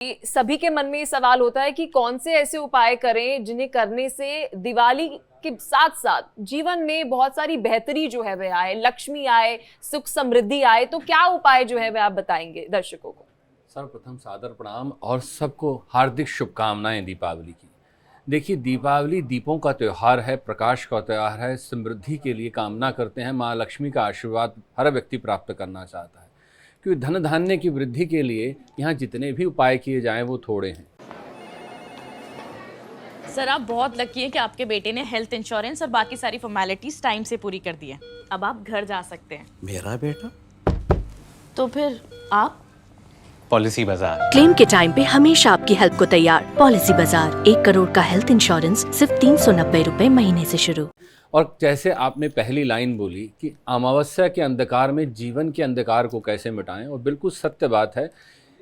सभी के मन में ये सवाल होता है कि कौन से ऐसे उपाय करें जिन्हें करने से दिवाली के साथ साथ जीवन में बहुत सारी बेहतरी जो है वह आए, लक्ष्मी आए, सुख समृद्धि आए। तो क्या उपाय जो है वह आप बताएंगे दर्शकों को? सर्वप्रथम सादर प्रणाम और सबको हार्दिक शुभकामनाएं दीपावली की। देखिए, दीपावली दीपों का त्यौहार है, प्रकाश का त्यौहार है। समृद्धि के लिए कामना करते हैं, माँ लक्ष्मी का आशीर्वाद हर व्यक्ति प्राप्त करना चाहता है, क्योंकि धन धान्य की वृद्धि के लिए यहाँ जितने भी उपाय किए जाएं वो थोड़े हैं। सर, आप बहुत लकी हैं कि आपके बेटे ने हेल्थ इंश्योरेंस और बाकी सारी फॉर्मेलिटीज टाइम से पूरी कर दी है। अब आप घर जा सकते हैं। मेरा बेटा? तो फिर आप? पॉलिसी बाजार। क्लेम के टाइम पे हमेशा आपकी हेल्प को तैयार। पॉलिसी बाजार, 1 करोड़ का हेल्थ इंश्योरेंस सिर्फ 390 रुपए महीने से शुरू। और जैसे आपने पहली लाइन बोली कि अमावस्या के अंधकार में जीवन के अंधकार को कैसे मिटाएं, और बिल्कुल सत्य बात है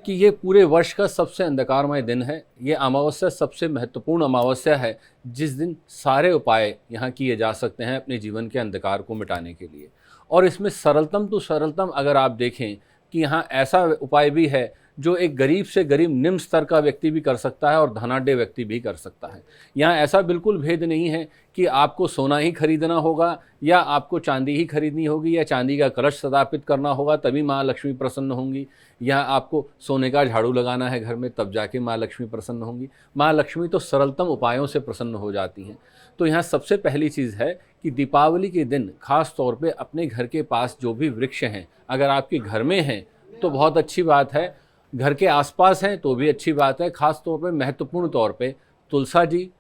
कि ये पूरे वर्ष का सबसे अंधकारमय दिन है। ये अमावस्या सबसे महत्वपूर्ण अमावस्या है, जिस दिन सारे उपाय यहाँ किए जा सकते हैं अपने जीवन के अंधकार को मिटाने के लिए। और इसमें सरलतम तो सरलतम अगर आप देखें कि यहाँ ऐसा उपाय भी है जो एक गरीब से गरीब निम्न स्तर का व्यक्ति भी कर सकता है और धनाढ्य व्यक्ति भी कर सकता है। यहाँ ऐसा बिल्कुल भेद नहीं है कि आपको सोना ही खरीदना होगा या आपको चांदी ही खरीदनी होगी या चांदी का कलश स्थापित करना होगा तभी माँ लक्ष्मी प्रसन्न होंगी, या आपको सोने का झाड़ू लगाना है घर में तब जाके माँ लक्ष्मी प्रसन्न होंगी। माँ लक्ष्मी तो सरलतम उपायों से प्रसन्न हो जाती हैं। तो यहाँ सबसे पहली चीज़ है कि दीपावली के दिन खास तौर पे अपने घर के पास जो भी वृक्ष हैं, अगर आपके घर में हैं तो बहुत अच्छी बात है, घर के आसपास हैं तो भी अच्छी बात है। खास तौर पे महत्वपूर्ण तौर पे तुलसा जी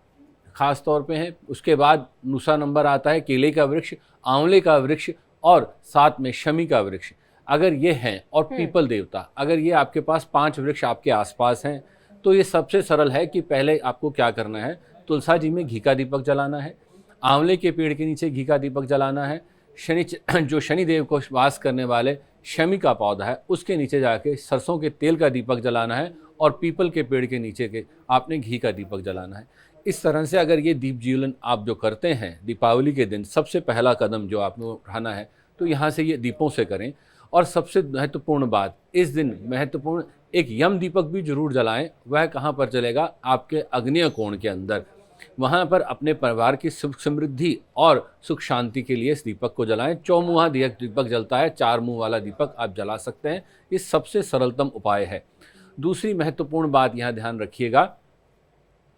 खास तौर पे हैं। उसके बाद दूसरा नंबर आता है केले का वृक्ष, आंवले का वृक्ष और साथ में शमी का वृक्ष, अगर ये हैं, और पीपल देवता, अगर ये आपके पास 5 वृक्ष आपके आसपास हैं तो ये सबसे सरल है कि पहले आपको क्या करना है। तुलसा जी में घी का दीपक जलाना है, आंवले के पेड़ के नीचे घी का दीपक जलाना है, जो शनिदेव को वास करने वाले शमी का पौधा है उसके नीचे जाके सरसों के तेल का दीपक जलाना है, और पीपल के पेड़ के नीचे के आपने घी का दीपक जलाना है। इस तरह से अगर ये दीप जीवन आप जो करते हैं दीपावली के दिन, सबसे पहला कदम जो आपको उठाना है तो यहाँ से ये दीपों से करें। और सबसे महत्वपूर्ण बात, इस दिन महत्वपूर्ण एक यम दीपक भी जरूर जलाएं। वह कहाँ पर जलेगा? आपके अग्नेय कोण के अंदर। वहाँ पर अपने परिवार की सुख समृद्धि और सुख शांति के लिए इस दीपक को जलाएं। चौमुहा दीपक जलता है, 4 मुंह वाला दीपक आप जला सकते हैं। ये सबसे सरलतम उपाय है। दूसरी महत्वपूर्ण बात यहाँ ध्यान रखिएगा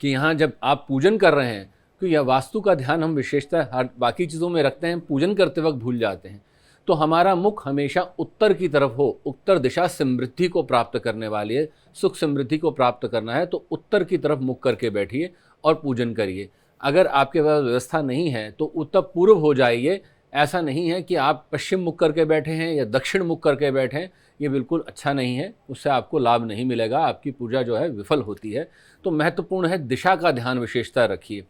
कि यहाँ जब आप पूजन कर रहे हैं, तो यह वास्तु का ध्यान हम विशेषतः हर बाकी चीज़ों में रखते हैं, पूजन करते वक्त भूल जाते हैं। तो हमारा मुख हमेशा उत्तर की तरफ हो। उत्तर दिशा समृद्धि को प्राप्त करने वाली है, सुख समृद्धि को प्राप्त करना है तो उत्तर की तरफ मुख करके बैठिए और पूजन करिए। अगर आपके पास व्यवस्था नहीं है तो उत्तर पूर्व हो जाइए। ऐसा नहीं है कि आप पश्चिम मुख करके बैठे हैं या दक्षिण मुख करके बैठे हैं, ये बिल्कुल अच्छा नहीं है, उससे आपको लाभ नहीं मिलेगा, आपकी पूजा जो है विफल होती है। तो महत्वपूर्ण है दिशा का ध्यान विशेषता रखिए,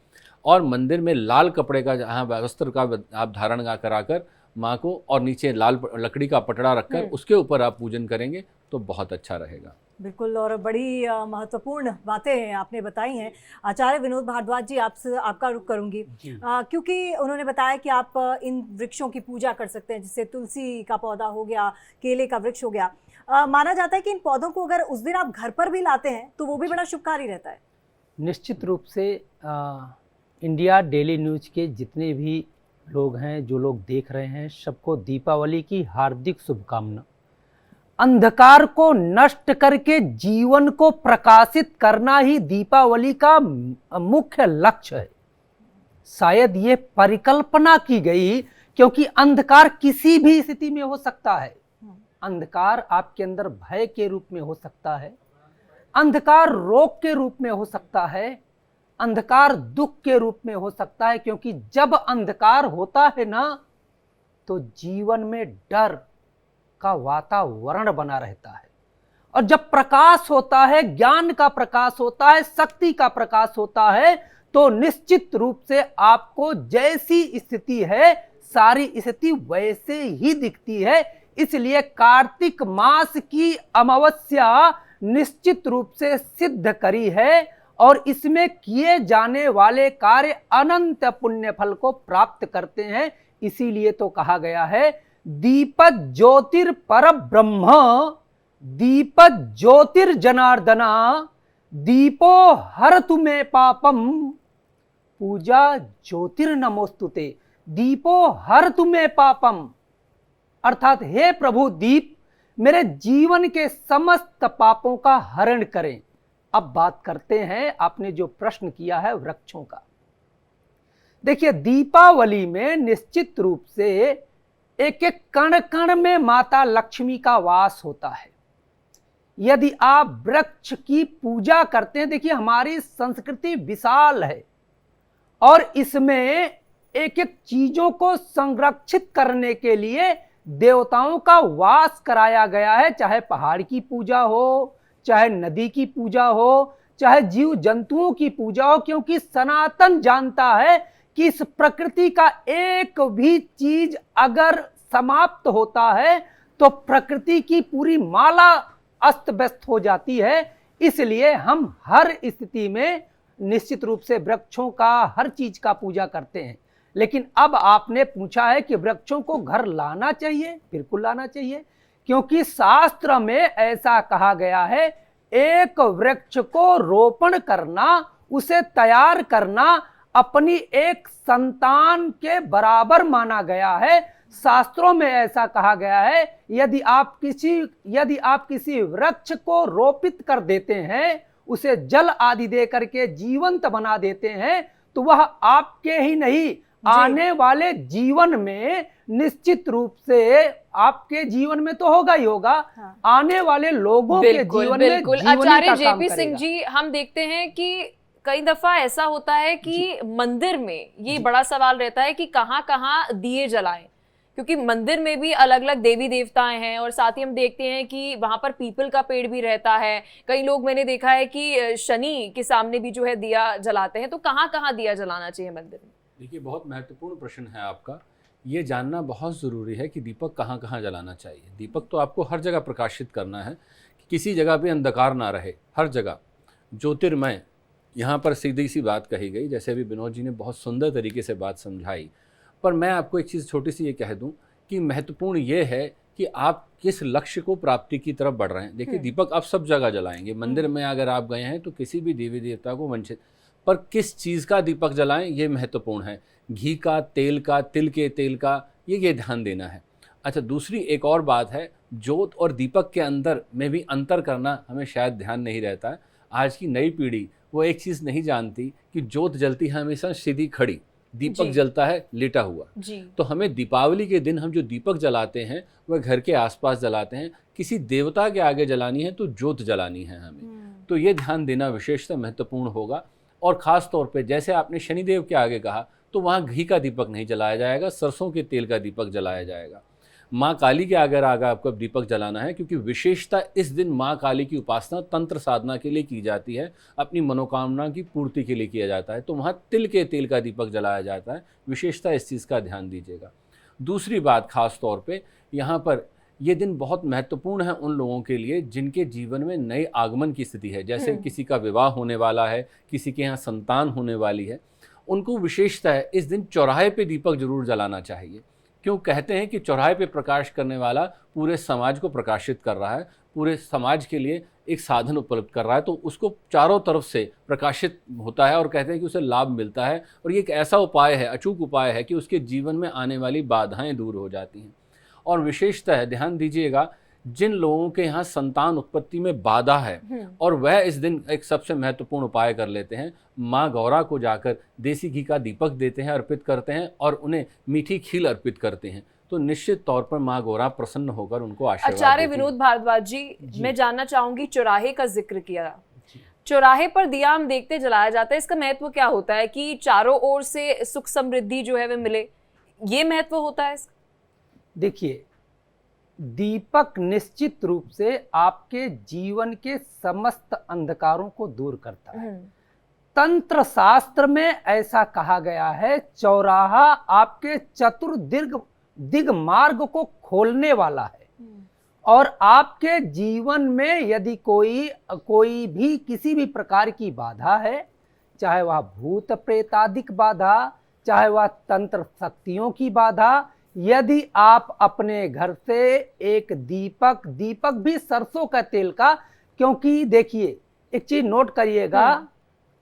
और मंदिर में लाल कपड़े का जहाँ वस्त्र का आप धारण कराकर माँ को, और नीचे लाल लकड़ी का पटड़ा रखकर उसके ऊपर आप पूजन करेंगे तो बहुत अच्छा रहेगा। बिल्कुल, और बड़ी महत्वपूर्ण बातें आपने बताई हैं। आचार्य विनोद भारद्वाज जी, आपका रुख करूंगी क्योंकि उन्होंने बताया कि आप इन वृक्षों की पूजा कर सकते हैं, जैसे तुलसी का पौधा हो गया, केले का वृक्ष हो गया। माना जाता है कि इन पौधों को अगर उस दिन आप घर पर भी लाते हैं तो वो भी बड़ा शुभकारी रहता है। निश्चित रूप से इंडिया डेली न्यूज के जितने भी लोग हैं, जो लोग देख रहे हैं, सबको दीपावली की हार्दिक शुभकामना। अंधकार को नष्ट करके जीवन को प्रकाशित करना ही दीपावली का मुख्य लक्ष्य है। शायद ये परिकल्पना की गई क्योंकि अंधकार किसी भी स्थिति में हो सकता है। अंधकार आपके अंदर भय के रूप में हो सकता है, अंधकार रोग के रूप में हो सकता है, अंधकार दुख के रूप में हो सकता है। क्योंकि जब अंधकार होता है ना, तो जीवन में डर का वातावरण बना रहता है, और जब प्रकाश होता है, ज्ञान का प्रकाश होता है, शक्ति का प्रकाश होता है, तो निश्चित रूप से आपको जैसी स्थिति है सारी स्थिति वैसे ही दिखती है। इसलिए कार्तिक मास की अमावस्या निश्चित रूप से सिद्ध करी है, और इसमें किए जाने वाले कार्य अनंत पुण्य फल को प्राप्त करते हैं। इसीलिए तो कहा गया है दीपक ज्योतिर पर ब्रह्म दीपक ज्योतिर्जनार्दना दीपो हरतु मे पापम पूजा ज्योतिर्नमोस्तुते दीपो हरतु मे पापम। अर्थात हे प्रभु दीप मेरे जीवन के समस्त पापों का हरण करें। अब बात करते हैं आपने जो प्रश्न किया है वृक्षों का। देखिए दीपावली में निश्चित रूप से एक एक कण कण में माता लक्ष्मी का वास होता है। यदि आप वृक्ष की पूजा करते हैं, देखिए हमारी संस्कृति विशाल है और इसमें एक एक चीजों को संरक्षित करने के लिए देवताओं का वास कराया गया है। चाहे पहाड़ की पूजा हो, चाहे नदी की पूजा हो, चाहे जीव जंतुओं की पूजा हो, क्योंकि सनातन जानता है कि इस प्रकृति का एक भी चीज अगर समाप्त होता है तो प्रकृति की पूरी माला अस्त व्यस्त हो जाती है। इसलिए हम हर स्थिति में निश्चित रूप से वृक्षों का, हर चीज का पूजा करते हैं। लेकिन अब आपने पूछा है कि वृक्षों को घर लाना चाहिए। बिल्कुल लाना चाहिए, क्योंकि शास्त्र में ऐसा कहा गया है, एक वृक्ष को रोपण करना, उसे तैयार करना अपनी एक संतान के बराबर माना गया है। शास्त्रों में ऐसा कहा गया है, यदि आप किसी वृक्ष को रोपित कर देते हैं, उसे जल आदि दे करके जीवंत बना देते हैं, तो वह आपके ही नहीं आने वाले जीवन में निश्चित रूप से आपके जीवन में तो होगा ही होगा, हाँ। आने वाले लोगों के जीवन में बिल्कुल। जीवनी आचार्य का काम जेपी करेगा। सिंह जी, हम देखते हैं कि कई दफा ऐसा होता है कि मंदिर में ये बड़ा सवाल रहता है कि कहाँ कहाँ दिए जलाएं, क्योंकि मंदिर में भी अलग अलग देवी देवताएं हैं और साथ ही हम देखते हैं कि वहां पर पीपल का पेड़ भी रहता है। कई लोग मैंने देखा है कि शनि के सामने भी जो है दिया जलाते हैं। तो कहाँ कहाँ दिया जलाना चाहिए मंदिर में? देखिए बहुत महत्वपूर्ण प्रश्न है आपका। ये जानना बहुत ज़रूरी है कि दीपक कहाँ कहाँ जलाना चाहिए। दीपक तो आपको हर जगह प्रकाशित करना है कि किसी जगह पे अंधकार ना रहे, हर जगह ज्योतिर्मय। यहाँ पर सीधी सी बात कही गई, जैसे अभी विनोद जी ने बहुत सुंदर तरीके से बात समझाई। पर मैं आपको एक चीज़ छोटी सी ये कह दूं कि महत्वपूर्ण ये है कि आप किस लक्ष्य को प्राप्ति की तरफ बढ़ रहे हैं। देखिए दीपक आप सब जगह जलाएंगे, मंदिर में अगर आप गए हैं तो किसी भी देवी देवता को वंचित, पर किस चीज़ का दीपक जलाएं ये महत्वपूर्ण है। घी का, तेल का, तिल के तेल का, ये ध्यान देना है। अच्छा, दूसरी एक और बात है, जोत और दीपक के अंदर में भी अंतर करना हमें शायद ध्यान नहीं रहता है। आज की नई पीढ़ी वो एक चीज़ नहीं जानती कि जोत जलती है हमेशा सीधी खड़ी, दीपक जलता है लेटा हुआ जी। तो हमें दीपावली के दिन हम जो दीपक जलाते हैं वह घर के आसपास जलाते हैं। किसी देवता के आगे जलानी है तो जोत जलानी है हमें। तो ये ध्यान देना विशेषतः महत्वपूर्ण होगा। और ख़ास तौर पे जैसे आपने शनिदेव के आगे कहा, तो वहाँ घी का दीपक नहीं जलाया जाएगा, सरसों के तेल का दीपक जलाया जाएगा। माँ काली के आगे आपको दीपक जलाना है, क्योंकि विशेषता इस दिन माँ काली की उपासना तंत्र साधना के लिए की जाती है, अपनी मनोकामना की पूर्ति के लिए किया जाता है। तो वहाँ तिल के तेल का दीपक जलाया जाता है। विशेषता इस चीज़ का ध्यान दीजिएगा। दूसरी बात, खास तौर पे यहाँ पर ये दिन बहुत महत्वपूर्ण है उन लोगों के लिए जिनके जीवन में नए आगमन की स्थिति है। जैसे किसी का विवाह होने वाला है, किसी के यहाँ संतान होने वाली है, उनको विशेषता है इस दिन चौराहे पे दीपक जरूर जलाना चाहिए। क्यों कहते हैं कि चौराहे पे प्रकाश करने वाला पूरे समाज को प्रकाशित कर रहा है, पूरे समाज के लिए एक साधन उपलब्ध कर रहा है, तो उसको चारों तरफ से प्रकाशित होता है और कहते हैं कि उसे लाभ मिलता है। और ये एक ऐसा उपाय है, अचूक उपाय है कि उसके जीवन में आने वाली बाधाएं दूर हो जाती हैं। और विशेषतः ध्यान दीजिएगा, जिन लोगों के यहाँ संतान उत्पत्ति में बाधा है और वह इस दिन एक सबसे महत्वपूर्ण उपाय कर लेते हैं, माँ गौरा को जाकर देसी घी का दीपक देते हैं, अर्पित करते हैं और उन्हें मीठी खील अर्पित करते हैं, तो निश्चित तौर पर माँ गौरा प्रसन्न होकर उनको आशीर्वाद देती हैं। आचार्य विनोद भारद्वाज जी, मैं जानना चाहूंगी, चौराहे का जिक्र किया, चौराहे पर दिया हम देखते जलाया जाता है, इसका महत्व क्या होता है कि चारों ओर से सुख समृद्धि जो है वह मिले, ये महत्व होता है इसका? देखिए, दीपक निश्चित रूप से आपके जीवन के समस्त अंधकारों को दूर करता है। तंत्र शास्त्र में ऐसा कहा गया है, चौराहा आपके दिग मार्ग को खोलने वाला है। और आपके जीवन में यदि कोई भी किसी भी प्रकार की बाधा है, चाहे वह भूत प्रेतादिक बाधा, चाहे वह तंत्र शक्तियों की बाधा, यदि आप अपने घर से एक दीपक भी सरसों का तेल का, क्योंकि देखिए एक चीज नोट करिएगा,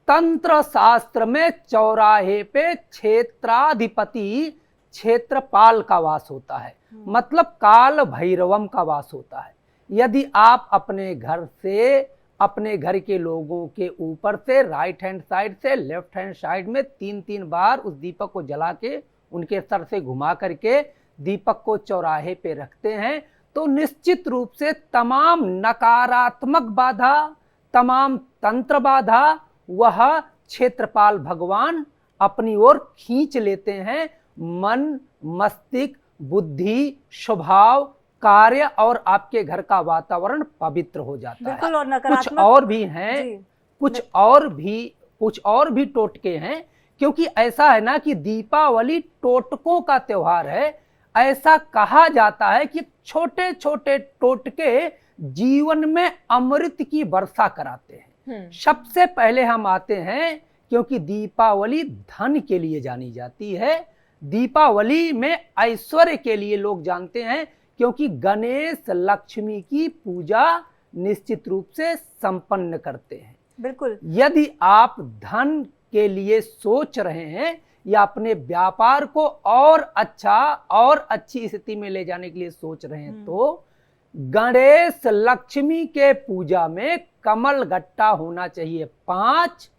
तंत्र शास्त्र में चौराहे पे क्षेत्राधिपति क्षेत्रपाल का वास होता है, मतलब काल भैरवम का वास होता है। यदि आप अपने घर से, अपने घर के लोगों के ऊपर से, राइट हैंड साइड से लेफ्ट हैंड साइड में 3-3 बार उस दीपक को जला के उनके सर से घुमा करके दीपक को चौराहे पे रखते हैं, तो निश्चित रूप से तमाम नकारात्मक बाधा, तमाम तंत्र बाधा वह क्षेत्रपाल भगवान अपनी ओर खींच लेते हैं। मन, मस्तिष्क, बुद्धि, स्वभाव, कार्य और आपके घर का वातावरण पवित्र हो जाता बिल्कुल। है। और नकारात्मक कुछ और भी हैं, जी। कुछ और भी टोटके हैं, क्योंकि ऐसा है ना कि दीपावली टोटकों का त्योहार है। ऐसा कहा जाता है कि छोटे छोटे टोटके जीवन में अमृत की वर्षा कराते हैं। सबसे पहले हम आते हैं, क्योंकि दीपावली धन के लिए जानी जाती है, दीपावली में ऐश्वर्य के लिए लोग जानते हैं, क्योंकि गणेश लक्ष्मी की पूजा निश्चित रूप से संपन्न करते हैं। बिल्कुल। यदि आप धन के लिए सोच रहे हैं या अपने व्यापार को और अच्छा और अच्छी स्थिति में ले जाने के लिए सोच रहे हैं, तो गणेश लक्ष्मी के पूजा में कमल गट्टा होना चाहिए 5,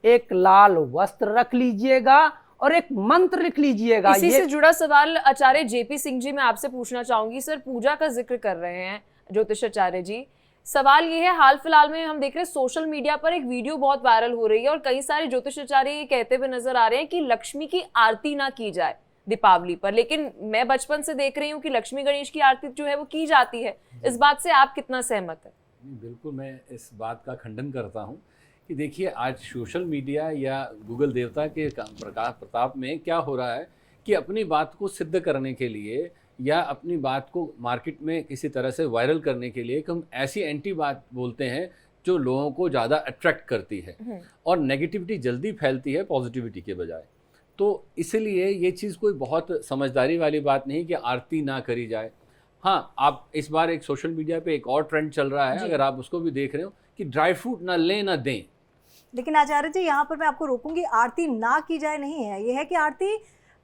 एक लाल वस्त्र रख लीजिएगा और एक मंत्र लिख लीजिएगा। इसी से जुड़ा सवाल आचार्य जेपी सिंह जी मैं आपसे पूछना चाहूंगी। सर, पूजा का जिक्र कर रहे हैं ज्योतिषाचार्य जी, सवाल ये है, हाल फिलहाल में हम देख रहे हैं सोशल मीडिया पर एक वीडियो बहुत वायरल हो रही है और कई सारे ज्योतिषाचार्य ये कहते हुए नजर आ रहे हैं कि लक्ष्मी की आरती ना की जाए दीपावली पर, लेकिन मैं बचपन से देख रही हूँ कि लक्ष्मी गणेश की आरती जो है वो की जाती है। इस बात से आप कितना सहमत है? बिल्कुल, मैं इस बात का खंडन करता हूँ कि देखिए आज सोशल मीडिया या गूगल देवता के प्रकाश प्रताप में क्या हो रहा है कि अपनी बात को सिद्ध करने के लिए या अपनी बात को मार्केट में किसी तरह से वायरल करने के लिए कि हम ऐसी एंटी बात बोलते हैं जो लोगों को ज़्यादा अट्रैक्ट करती है और नेगेटिविटी जल्दी फैलती है पॉजिटिविटी के बजाय। तो इसलिए ये चीज़ कोई बहुत समझदारी वाली बात नहीं कि आरती ना करी जाए। हाँ, आप इस बार एक सोशल मीडिया पे एक और ट्रेंड चल रहा है, अगर आप उसको भी देख रहे हो, कि ड्राई फ्रूट ना लें ना दें। लेकिन आचार्य जी यहाँ पर मैं आपको रोकूंगी, आरती ना की जाए नहीं है, ये है कि आरती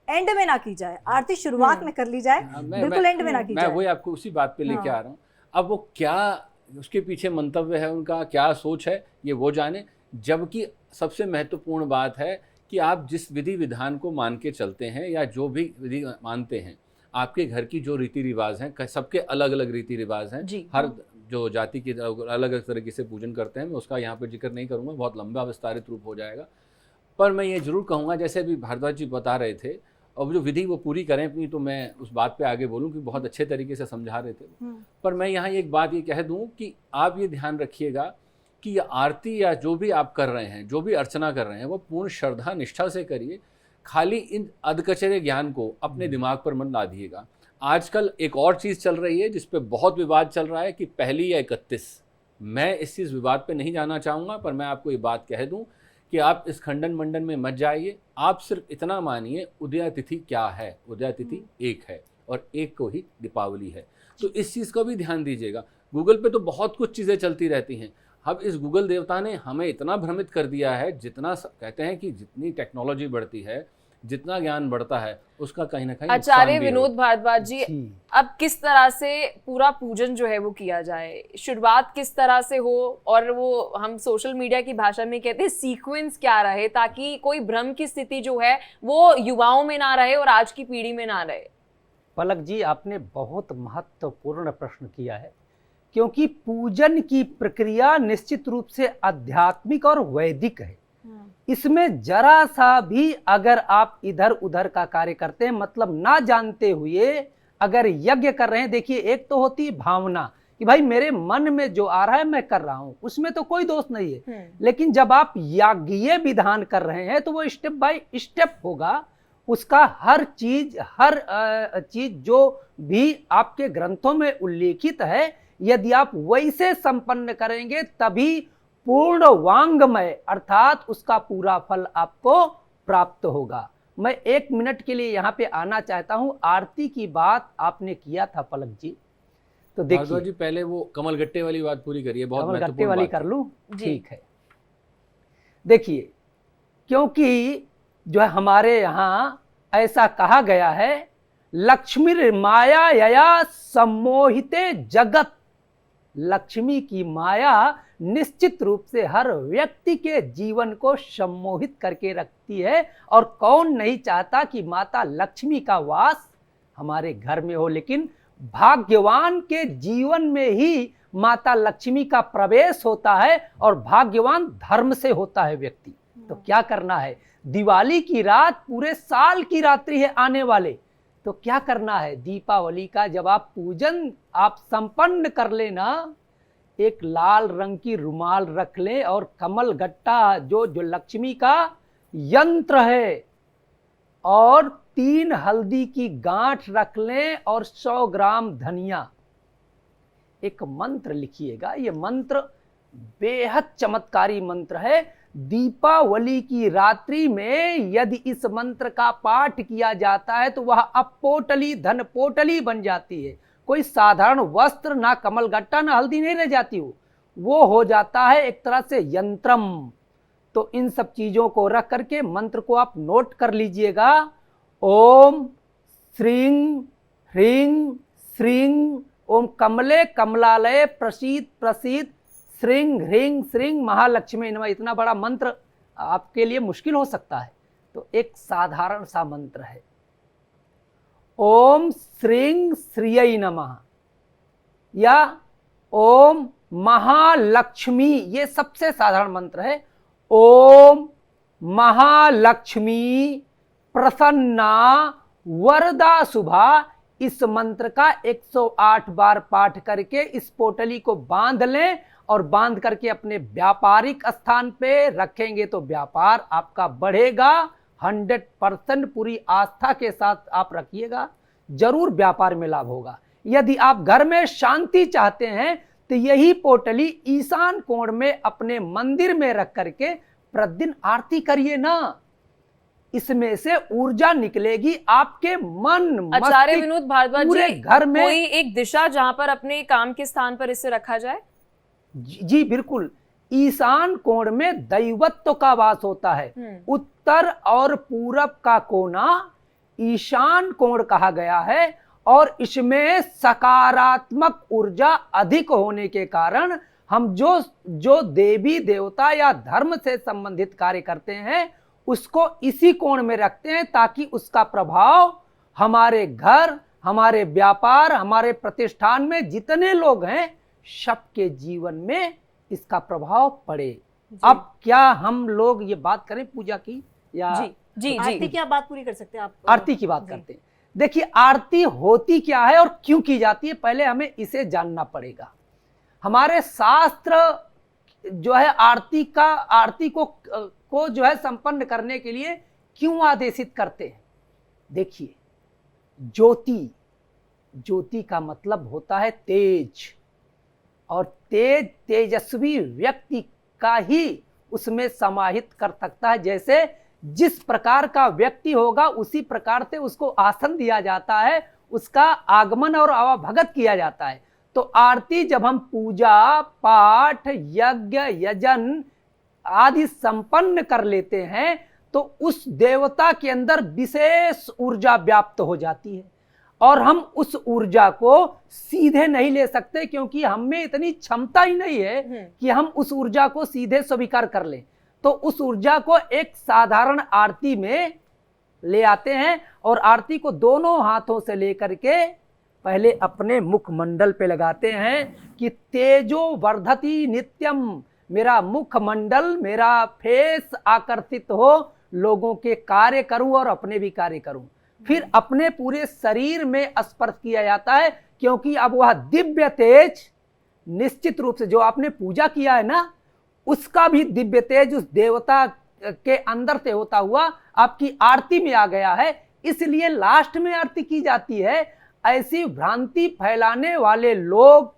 एंड में ना की जाए, आरती शुरुआत में कर ली जाए, बिल्कुल एंड में ना की जाए। मैं वही आपको उसी बात पे लेके आ रहा हूँ। अब वो क्या उसके पीछे मंतव्य है, उनका क्या सोच है, ये वो जाने। जबकि सबसे महत्वपूर्ण बात है कि आप जिस विधि विधान को मान के चलते हैं या जो भी विधि मानते हैं, आपके घर की जो रीति रिवाज हैं, सबके अलग अलग रीति रिवाज हैं, हर जो जाति की अलग अलग तरीके से पूजन करते हैं। मैं उसका यहाँ पर जिक्र नहीं करूँगा, बहुत लंबा विस्तारित रूप हो जाएगा। पर मैं ये जरूर कहूँगा, जैसे अभी भारद्वाज जी बता रहे थे, और जो विधि वो पूरी करें अपनी, तो मैं उस बात पे आगे बोलूँ कि बहुत अच्छे तरीके से समझा रहे थे। पर मैं यहाँ एक बात ये कह दूँ कि आप ये ध्यान रखिएगा कि ये आरती या जो भी आप कर रहे हैं, जो भी अर्चना कर रहे हैं, वो पूर्ण श्रद्धा निष्ठा से करिए। खाली इन अधकचरे ज्ञान को अपने दिमाग पर मत लादिएगा। आजकल एक और चीज़ चल रही है जिस पे बहुत विवाद चल रहा है कि पहली या 31। मैं इस चीज़ विवाद पे नहीं जाना चाहूँगा, पर मैं आपको ये बात कह दूँ कि आप इस खंडन मंडन में मत जाइए। आप सिर्फ इतना मानिए, उदया तिथि क्या है, उदया तिथि एक है और एक को ही दीपावली है। तो इस चीज़ का भी ध्यान दीजिएगा। गूगल पे तो बहुत कुछ चीज़ें चलती रहती हैं। अब इस गूगल देवता ने हमें इतना भ्रमित कर दिया है, जितना कहते हैं कि जितनी टेक्नोलॉजी बढ़ती है, जितना ज्ञान बढ़ता है, उसका कहीं ना कहीं आचार्य विनोद भारद्वाज जी, अब किस तरह से पूरा पूजन जो है वो किया जाए, शुरुआत किस तरह से हो, और वो हम सोशल मीडिया की भाषा में कहते हैं सीक्वेंस क्या रहे, ताकि कोई भ्रम की स्थिति जो है वो युवाओं में ना रहे और आज की पीढ़ी में ना रहे? पलक जी, आपने बहुत महत्वपूर्ण प्रश्न किया है, क्योंकि पूजन की प्रक्रिया निश्चित रूप से आध्यात्मिक और वैदिक है। इसमें जरा सा भी अगर आप इधर उधर का कार्य करते हैं, मतलब ना जानते हुए अगर यज्ञ कर रहे हैं, देखिए एक तो होती है भावना कि भाई मेरे मन में जो आ रहा है मैं कर रहा हूं, उसमें तो कोई दोष नहीं है। लेकिन जब आप याज्ञीय विधान कर रहे हैं तो वो स्टेप बाय स्टेप होगा। उसका हर चीज जो भी आपके ग्रंथों में उल्लेखित है, यदि आप वैसे संपन्न करेंगे तभी पूर्ण वांगमय अर्थात उसका पूरा फल आपको प्राप्त होगा। मैं 1 मिनट के लिए यहाँ पे आना चाहता हूँ। आरती की बात आपने किया था पलक जी, तो भारद्वाज देखिए जी पहले वो कमलगट्टे वाली बात पूरी करिए, बहुत कमल गट्टे महत्वपूर्ण वाली बात कर है। लूँ? जी। ठीक है। देखिए, क्योंकि जो है हमारे यहाँ ऐसा कहा गया है, लक्ष्मी माया यया सम्मोहिते जगत। लक्ष्मी की माया निश्चित रूप से हर व्यक्ति के जीवन को सम्मोहित करके रखती है, और कौन नहीं चाहता कि माता लक्ष्मी का वास हमारे घर में हो। लेकिन भाग्यवान के जीवन में ही माता लक्ष्मी का प्रवेश होता है, और भाग्यवान धर्म से होता है व्यक्ति। तो क्या करना है, दिवाली की रात पूरे साल की रात्रि है आने वाले, तो क्या करना है, दीपावली का जब आप पूजन आप संपन्न कर लेना, एक लाल रंग की रुमाल रख लें, और कमल गट्टा जो लक्ष्मी का यंत्र है, और 3 हल्दी की गांठ रख लें, और 100 ग्राम धनिया। एक मंत्र लिखिएगा, ये मंत्र बेहद चमत्कारी मंत्र है। दीपावली की रात्रि में यदि इस मंत्र का पाठ किया जाता है तो वह अपोटली धन पोटली बन जाती है। कोई साधारण वस्त्र, ना कमल गट्टा ना हल्दी नहीं रह जाती, वो हो जाता है एक तरह से यंत्रम। तो इन सब चीजों को रख करके मंत्र को आप नोट कर लीजिएगा। ओम श्रीं ह्रीं श्रीं ओम कमले कमलालय प्रसीद प्रसीद श्रीं ह्रीं श्रीं महालक्ष्मी नमः। इतना बड़ा मंत्र आपके लिए मुश्किल हो सकता है, तो एक साधारण सा मंत्र है, ओम श्रीं श्रियै नमः या ओम महालक्ष्मी। ये सबसे साधारण मंत्र है। ओम महालक्ष्मी प्रसन्ना वरदा शुभा। इस मंत्र का 108 बार पाठ करके इस पोटली को बांध लें, और बांध करके अपने व्यापारिक स्थान पे रखेंगे तो व्यापार आपका बढ़ेगा। 100% पूरी आस्था के साथ आप रखिएगा, जरूर व्यापार में लाभ होगा। यदि आप घर में शांति चाहते हैं तो यही पोटली ईशान कोण में अपने मंदिर में रख करके प्रतिदिन आरती करिए ना, इसमें से ऊर्जा निकलेगी आपके मन आचार्य मस्तिष्क विनोद भारद्वाज पूरे जी, घर में। कोई एक दिशा जहां पर अपने काम के स्थान पर इसे रखा जाए? जी बिल्कुल, ईशान कोण में दैवत्व का वास होता है। उत्तर और पूरब का कोना ईशान कोण कहा गया है, और इसमें सकारात्मक ऊर्जा अधिक होने के कारण हम जो देवी देवता या धर्म से संबंधित कार्य करते हैं उसको इसी कोण में रखते हैं, ताकि उसका प्रभाव हमारे घर, हमारे व्यापार, हमारे प्रतिष्ठान में जितने लोग हैं सबके जीवन में इसका प्रभाव पड़े। अब क्या हम लोग ये बात करें पूजा की या जी जी आरती जी की आप बात पूरी कर सकते हैं आप? आरती की बात करते हैं। देखिए, आरती होती क्या है और क्यों की जाती है, पहले हमें इसे जानना पड़ेगा। हमारे शास्त्र जो है आरती को जो है संपन्न करने के लिए क्यों आदेशित करते हैं। देखिए, ज्योति का मतलब होता है तेज, और तेजस्वी व्यक्ति का ही उसमें समाहित कर सकता है। जैसे जिस प्रकार का व्यक्ति होगा उसी प्रकार से उसको आसन दिया जाता है, उसका आगमन और आवाभगत किया जाता है। तो आरती जब हम पूजा पाठ यज्ञ यजन आदि संपन्न कर लेते हैं तो उस देवता के अंदर विशेष ऊर्जा व्याप्त हो जाती है, और हम उस ऊर्जा को सीधे नहीं ले सकते, क्योंकि हम में इतनी क्षमता ही नहीं है कि हम उस ऊर्जा को सीधे स्वीकार कर लें। तो उस ऊर्जा को एक साधारण आरती में ले आते हैं, और आरती को दोनों हाथों से लेकर के पहले अपने मुखमंडल पे लगाते हैं कि तेजो वर्धति नित्यम। मेरा मुखमंडल, मेरा फेस आकर्षित हो, लोगों के कार्य करूं और अपने भी कार्य करूं। फिर अपने पूरे शरीर में स्पर्श किया जाता है, क्योंकि अब वह दिव्य तेज निश्चित रूप से जो आपने पूजा किया है ना, उसका भी दिव्य तेज उस देवता के अंदर से होता हुआ आपकी आरती में आ गया है। इसलिए लास्ट में आरती की जाती है। ऐसी भ्रांति फैलाने वाले लोग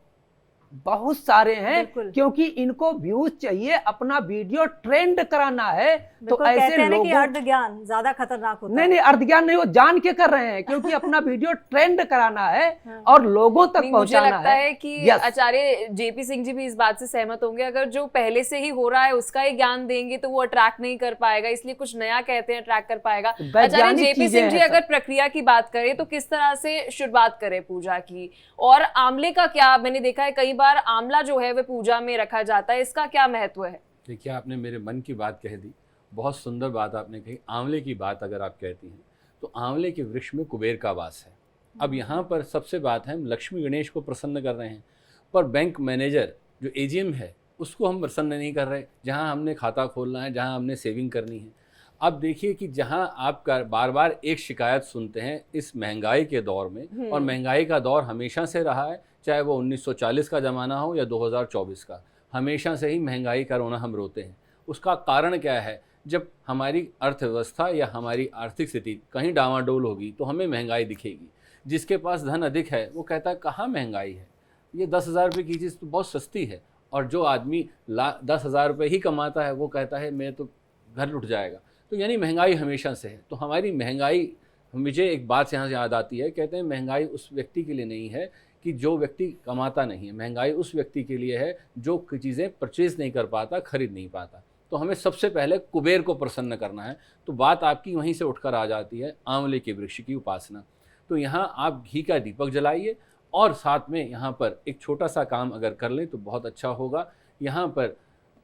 बहुत सारे हैं, बिल्कुल। क्योंकि इनको व्यूज चाहिए, अपना वीडियो ट्रेंड कराना है। तो बिल्कुल, कहते ऐसे हैं ना कि लोगों अर्ध ज्ञान ज्यादा खतरनाक होता नहीं है। नहीं, अर्ध ज्ञान नहीं, वो जान के कर रहे हैं, क्योंकि अपना वीडियो ट्रेंड कराना है हाँ। और लोगों तक नहीं, मुझे पहुंचाना लगता है कि Yes. आचार्य जेपी सिंह जी भी इस बात से सहमत होंगे, अगर जो पहले से ही हो रहा है उसका ही ज्ञान देंगे तो वो अट्रैक्ट नहीं कर पाएगा, इसलिए कुछ नया कहते हैं अट्रैक्ट कर पाएगा। आचार्य वैज्ञानिक जेपी चीजें सिंह जी, हैं अगर सब। प्रक्रिया की बात करें तो किस तरह से शुरुआत करें पूजा की, और आंवले का क्या, मैंने देखा है कई बार आंवला जो है वह पूजा में रखा जाता है, इसका क्या महत्व है? देखिए, आपने मेरे मन की बात कह दी, बहुत सुंदर बात आपने कही। आंवले की बात अगर आप कहती हैं तो आंवले के वृक्ष में कुबेर का वास है। अब यहाँ पर सबसे बात है, हम लक्ष्मी गणेश को प्रसन्न कर रहे हैं, पर बैंक मैनेजर जो एजीएम है उसको हम प्रसन्न नहीं कर रहे, जहाँ हमने खाता खोलना है, जहाँ हमने सेविंग करनी है। अब देखिए कि जहाँ आप बार बार एक शिकायत सुनते हैं इस महंगाई के दौर में, और महंगाई का दौर हमेशा से रहा है, चाहे वो 1940 का ज़माना हो या 2024 का, हमेशा से ही महंगाई का रोना हम रोते हैं। उसका कारण क्या है? जब हमारी अर्थव्यवस्था या हमारी आर्थिक स्थिति कहीं डामाडोल होगी तो हमें महंगाई दिखेगी। जिसके पास धन अधिक है वो कहता है कहाँ महंगाई है, ये 10,000 रुपये की चीज़ तो बहुत सस्ती है, और जो आदमी 10,000 रुपये ही कमाता है वो कहता है मैं तो घर लुट जाएगा। तो यानी महंगाई हमेशा से है। तो हमारी महंगाई, मुझे एक बात यहाँ से याद आती है, कहते हैं महंगाई उस व्यक्ति के लिए नहीं है कि जो व्यक्ति कमाता नहीं है, महंगाई उस व्यक्ति के लिए है जो चीज़ें परचेज नहीं कर पाता, खरीद नहीं पाता। तो हमें सबसे पहले कुबेर को प्रसन्न करना है। तो बात आपकी वहीं से उठकर आ जाती है आंवले के वृक्ष की उपासना। तो यहाँ आप घी का दीपक जलाइए, और साथ में यहाँ पर एक छोटा सा काम अगर कर लें तो बहुत अच्छा होगा। यहाँ पर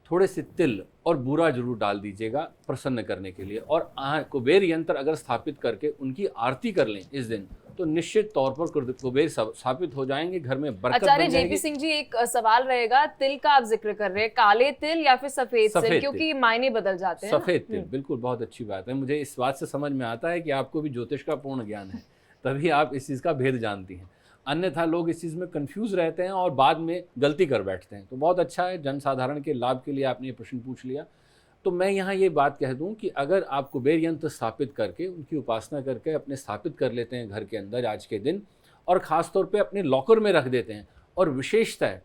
थोड़े से तिल और बूरा जरूर डाल दीजिएगा प्रसन्न करने के लिए, और कुबेर यंत्र अगर स्थापित करके उनकी आरती कर लें इस दिन तो निश्चित तौर पर कुबेर स्थापित हो जाएंगे, घर में बरकत आचार्य बन जाएगी। जेपी सिंह जी, एक सवाल रहेगा, तिल का आप जिक्र कर रहे हैं, काले तिल या फिर सफेद तिल, सफेद क्योंकि तिल। मायने बदल जाते हैं ना? सफ़ेद तिल, बिल्कुल, बहुत अच्छी बात है। मुझे इस बात से समझ में आता है कि आपको भी ज्योतिष का पूर्ण ज्ञान है, तभी आप इस चीज़ का भेद जानती हैं। अन्यथा लोग इस चीज़ में कंफ्यूज रहते हैं और बाद में गलती कर बैठते हैं। तो बहुत अच्छा है, जनसाधारण के लाभ के लिए आपने ये प्रश्न पूछ लिया। तो मैं यहाँ ये बात कह दूँ कि अगर आप कुबेर यंत्र स्थापित करके उनकी उपासना करके अपने स्थापित कर लेते हैं घर के अंदर आज के दिन, और ख़ास तौर पे अपने लॉकर में रख देते हैं, और विशेषतः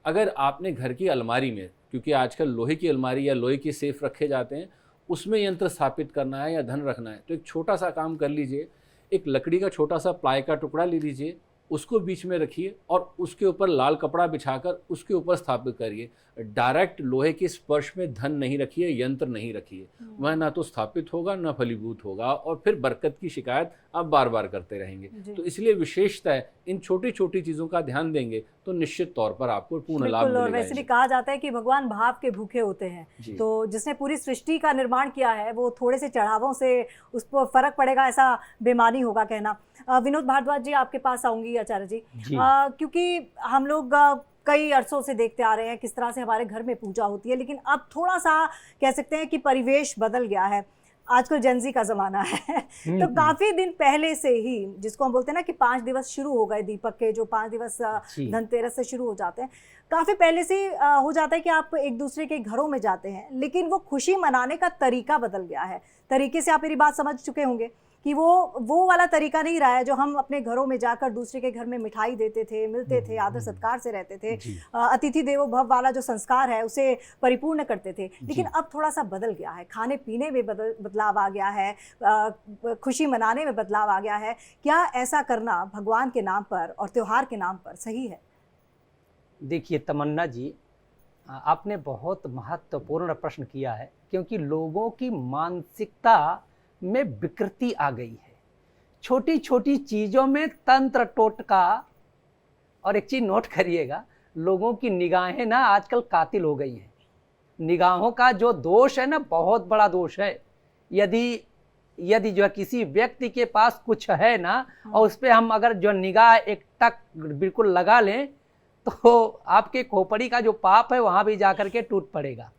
अगर आपने घर की अलमारी में, क्योंकि आजकल लोहे की अलमारी या लोहे के सेफ रखे जाते हैं, उसमें यंत्र स्थापित करना है या धन रखना है, तो एक छोटा सा काम कर लीजिए। एक लकड़ी का छोटा सा प्लाई का टुकड़ा ले लीजिए, उसको बीच में रखिए और उसके ऊपर लाल कपड़ा बिछाकर उसके ऊपर स्थापित करिए। डायरेक्ट लोहे के स्पर्श में धन नहीं रखिए, यंत्र नहीं रखिए, वह ना तो स्थापित होगा ना फलीभूत होगा, और फिर बरकत की शिकायत आप बार बार करते रहेंगे। तो इसलिए विशेषतः इन छोटी छोटी चीज़ों का ध्यान देंगे तो निश्चित तौर पर आपको पूर्ण लाभ बिल्कुल, और मिलेगा। वैसे भी कहा जाता है कि भगवान भाव के भूखे होते हैं, तो जिसने पूरी सृष्टि का निर्माण किया है वो थोड़े से चढ़ावों से उस पर फर्क पड़ेगा, ऐसा बेमानी होगा कहना। विनोद भारद्वाज जी, आपके पास आऊंगी आचार्य जी, क्योंकि हम लोग कई अरसों से देखते आ रहे हैं किस तरह से हमारे घर में पूजा होती है, लेकिन अब थोड़ा सा कह सकते हैं कि परिवेश बदल गया है। आजकल जेनजी का ज़माना है तो काफ़ी दिन पहले से ही, जिसको हम बोलते हैं ना कि 5 दिवस शुरू हो गए दीपक के, जो 5 दिवस धनतेरस से शुरू हो जाते हैं, काफ़ी पहले से हो जाता है कि आप एक दूसरे के घरों में जाते हैं, लेकिन वो खुशी मनाने का तरीका बदल गया है। तरीके से आप मेरी बात समझ चुके होंगे कि वो वाला तरीका नहीं रहा है जो हम अपने घरों में जाकर दूसरे के घर में मिठाई देते थे, मिलते थे, आदर सत्कार से रहते थे, अतिथि देवो भव वाला जो संस्कार है उसे परिपूर्ण करते थे। लेकिन अब थोड़ा सा बदल गया है, खाने पीने में बदलाव आ गया है, खुशी मनाने में बदलाव आ गया है। क्या ऐसा करना भगवान के नाम पर और त्योहार के नाम पर सही है? देखिए तमन्ना जी, आपने बहुत महत्वपूर्ण प्रश्न किया है, क्योंकि लोगों की मानसिकता में विकृति आ गई है। छोटी छोटी चीज़ों में तंत्र टोटका, और एक चीज़ नोट करिएगा, लोगों की निगाहें ना आजकल कातिल हो गई हैं। निगाहों का जो दोष है ना, बहुत बड़ा दोष है। यदि जो है किसी व्यक्ति के पास कुछ है ना, और उस पर हम अगर जो निगाह एक टक बिल्कुल लगा लें तो आपके खोपड़ी का जो पाप है वहाँ भी जा कर के टूट पड़ेगा।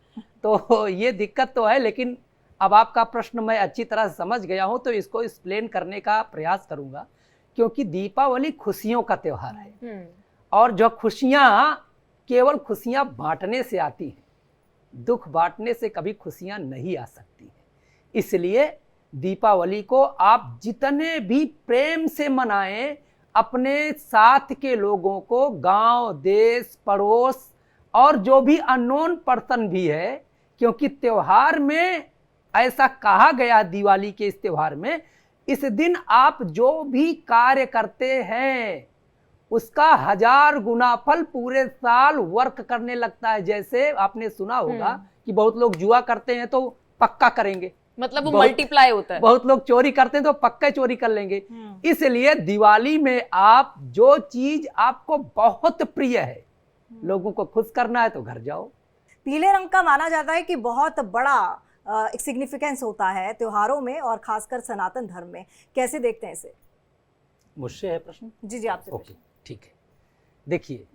तो ये दिक्कत तो है, लेकिन अब आपका प्रश्न मैं अच्छी तरह समझ गया हूँ, तो इसको एक्सप्लेन करने का प्रयास करूँगा। क्योंकि दीपावली खुशियों का त्यौहार है, और जो खुशियाँ केवल खुशियाँ बांटने से आती हैं, दुख बांटने से कभी खुशियाँ नहीं आ सकती हैं। इसलिए दीपावली को आप जितने भी प्रेम से मनाएं, अपने साथ के लोगों को, गांव, देश, पड़ोस और जो भी अननोन पर्सन भी है, क्योंकि त्योहार में ऐसा कहा गया, दिवाली के इस त्योहार में, इस दिन आप जो भी कार्य करते हैं उसका 1000 गुना फल पूरे साल वर्क करने लगता है। जैसे आपने सुना होगा कि बहुत लोग जुआ करते हैं तो पक्का करेंगे, मतलब वो मल्टीप्लाई होता है। बहुत लोग चोरी करते हैं तो पक्का चोरी कर लेंगे। इसलिए दिवाली में आप जो चीज आपको बहुत प्रिय है, लोगों को खुश करना है तो घर जाओ। पीले रंग का माना जाता है कि बहुत बड़ा एक सिग्निफिकेंस होता है त्योहारों में और खासकर सनातन धर्म में, कैसे देखते हैं इसे? मुझसे है प्रश्न? जी जी, आपसे। ओके, ठीक है। देखिए,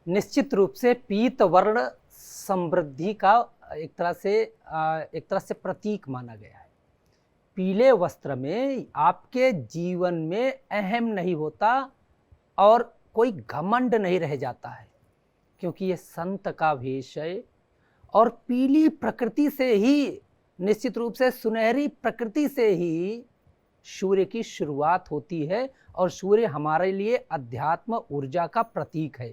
निश्चित रूप से पीत वर्ण समृद्धि का एक तरह से प्रतीक माना गया है। पीले वस्त्र में आपके जीवन में अहम नहीं होता और कोई घमंड नहीं रह जाता है, क्योंकि ये संत का वेश है और पीली प्रकृति से ही, निश्चित रूप से सुनहरी प्रकृति से ही सूर्य की शुरुआत होती है और सूर्य हमारे लिए अध्यात्म ऊर्जा का प्रतीक है।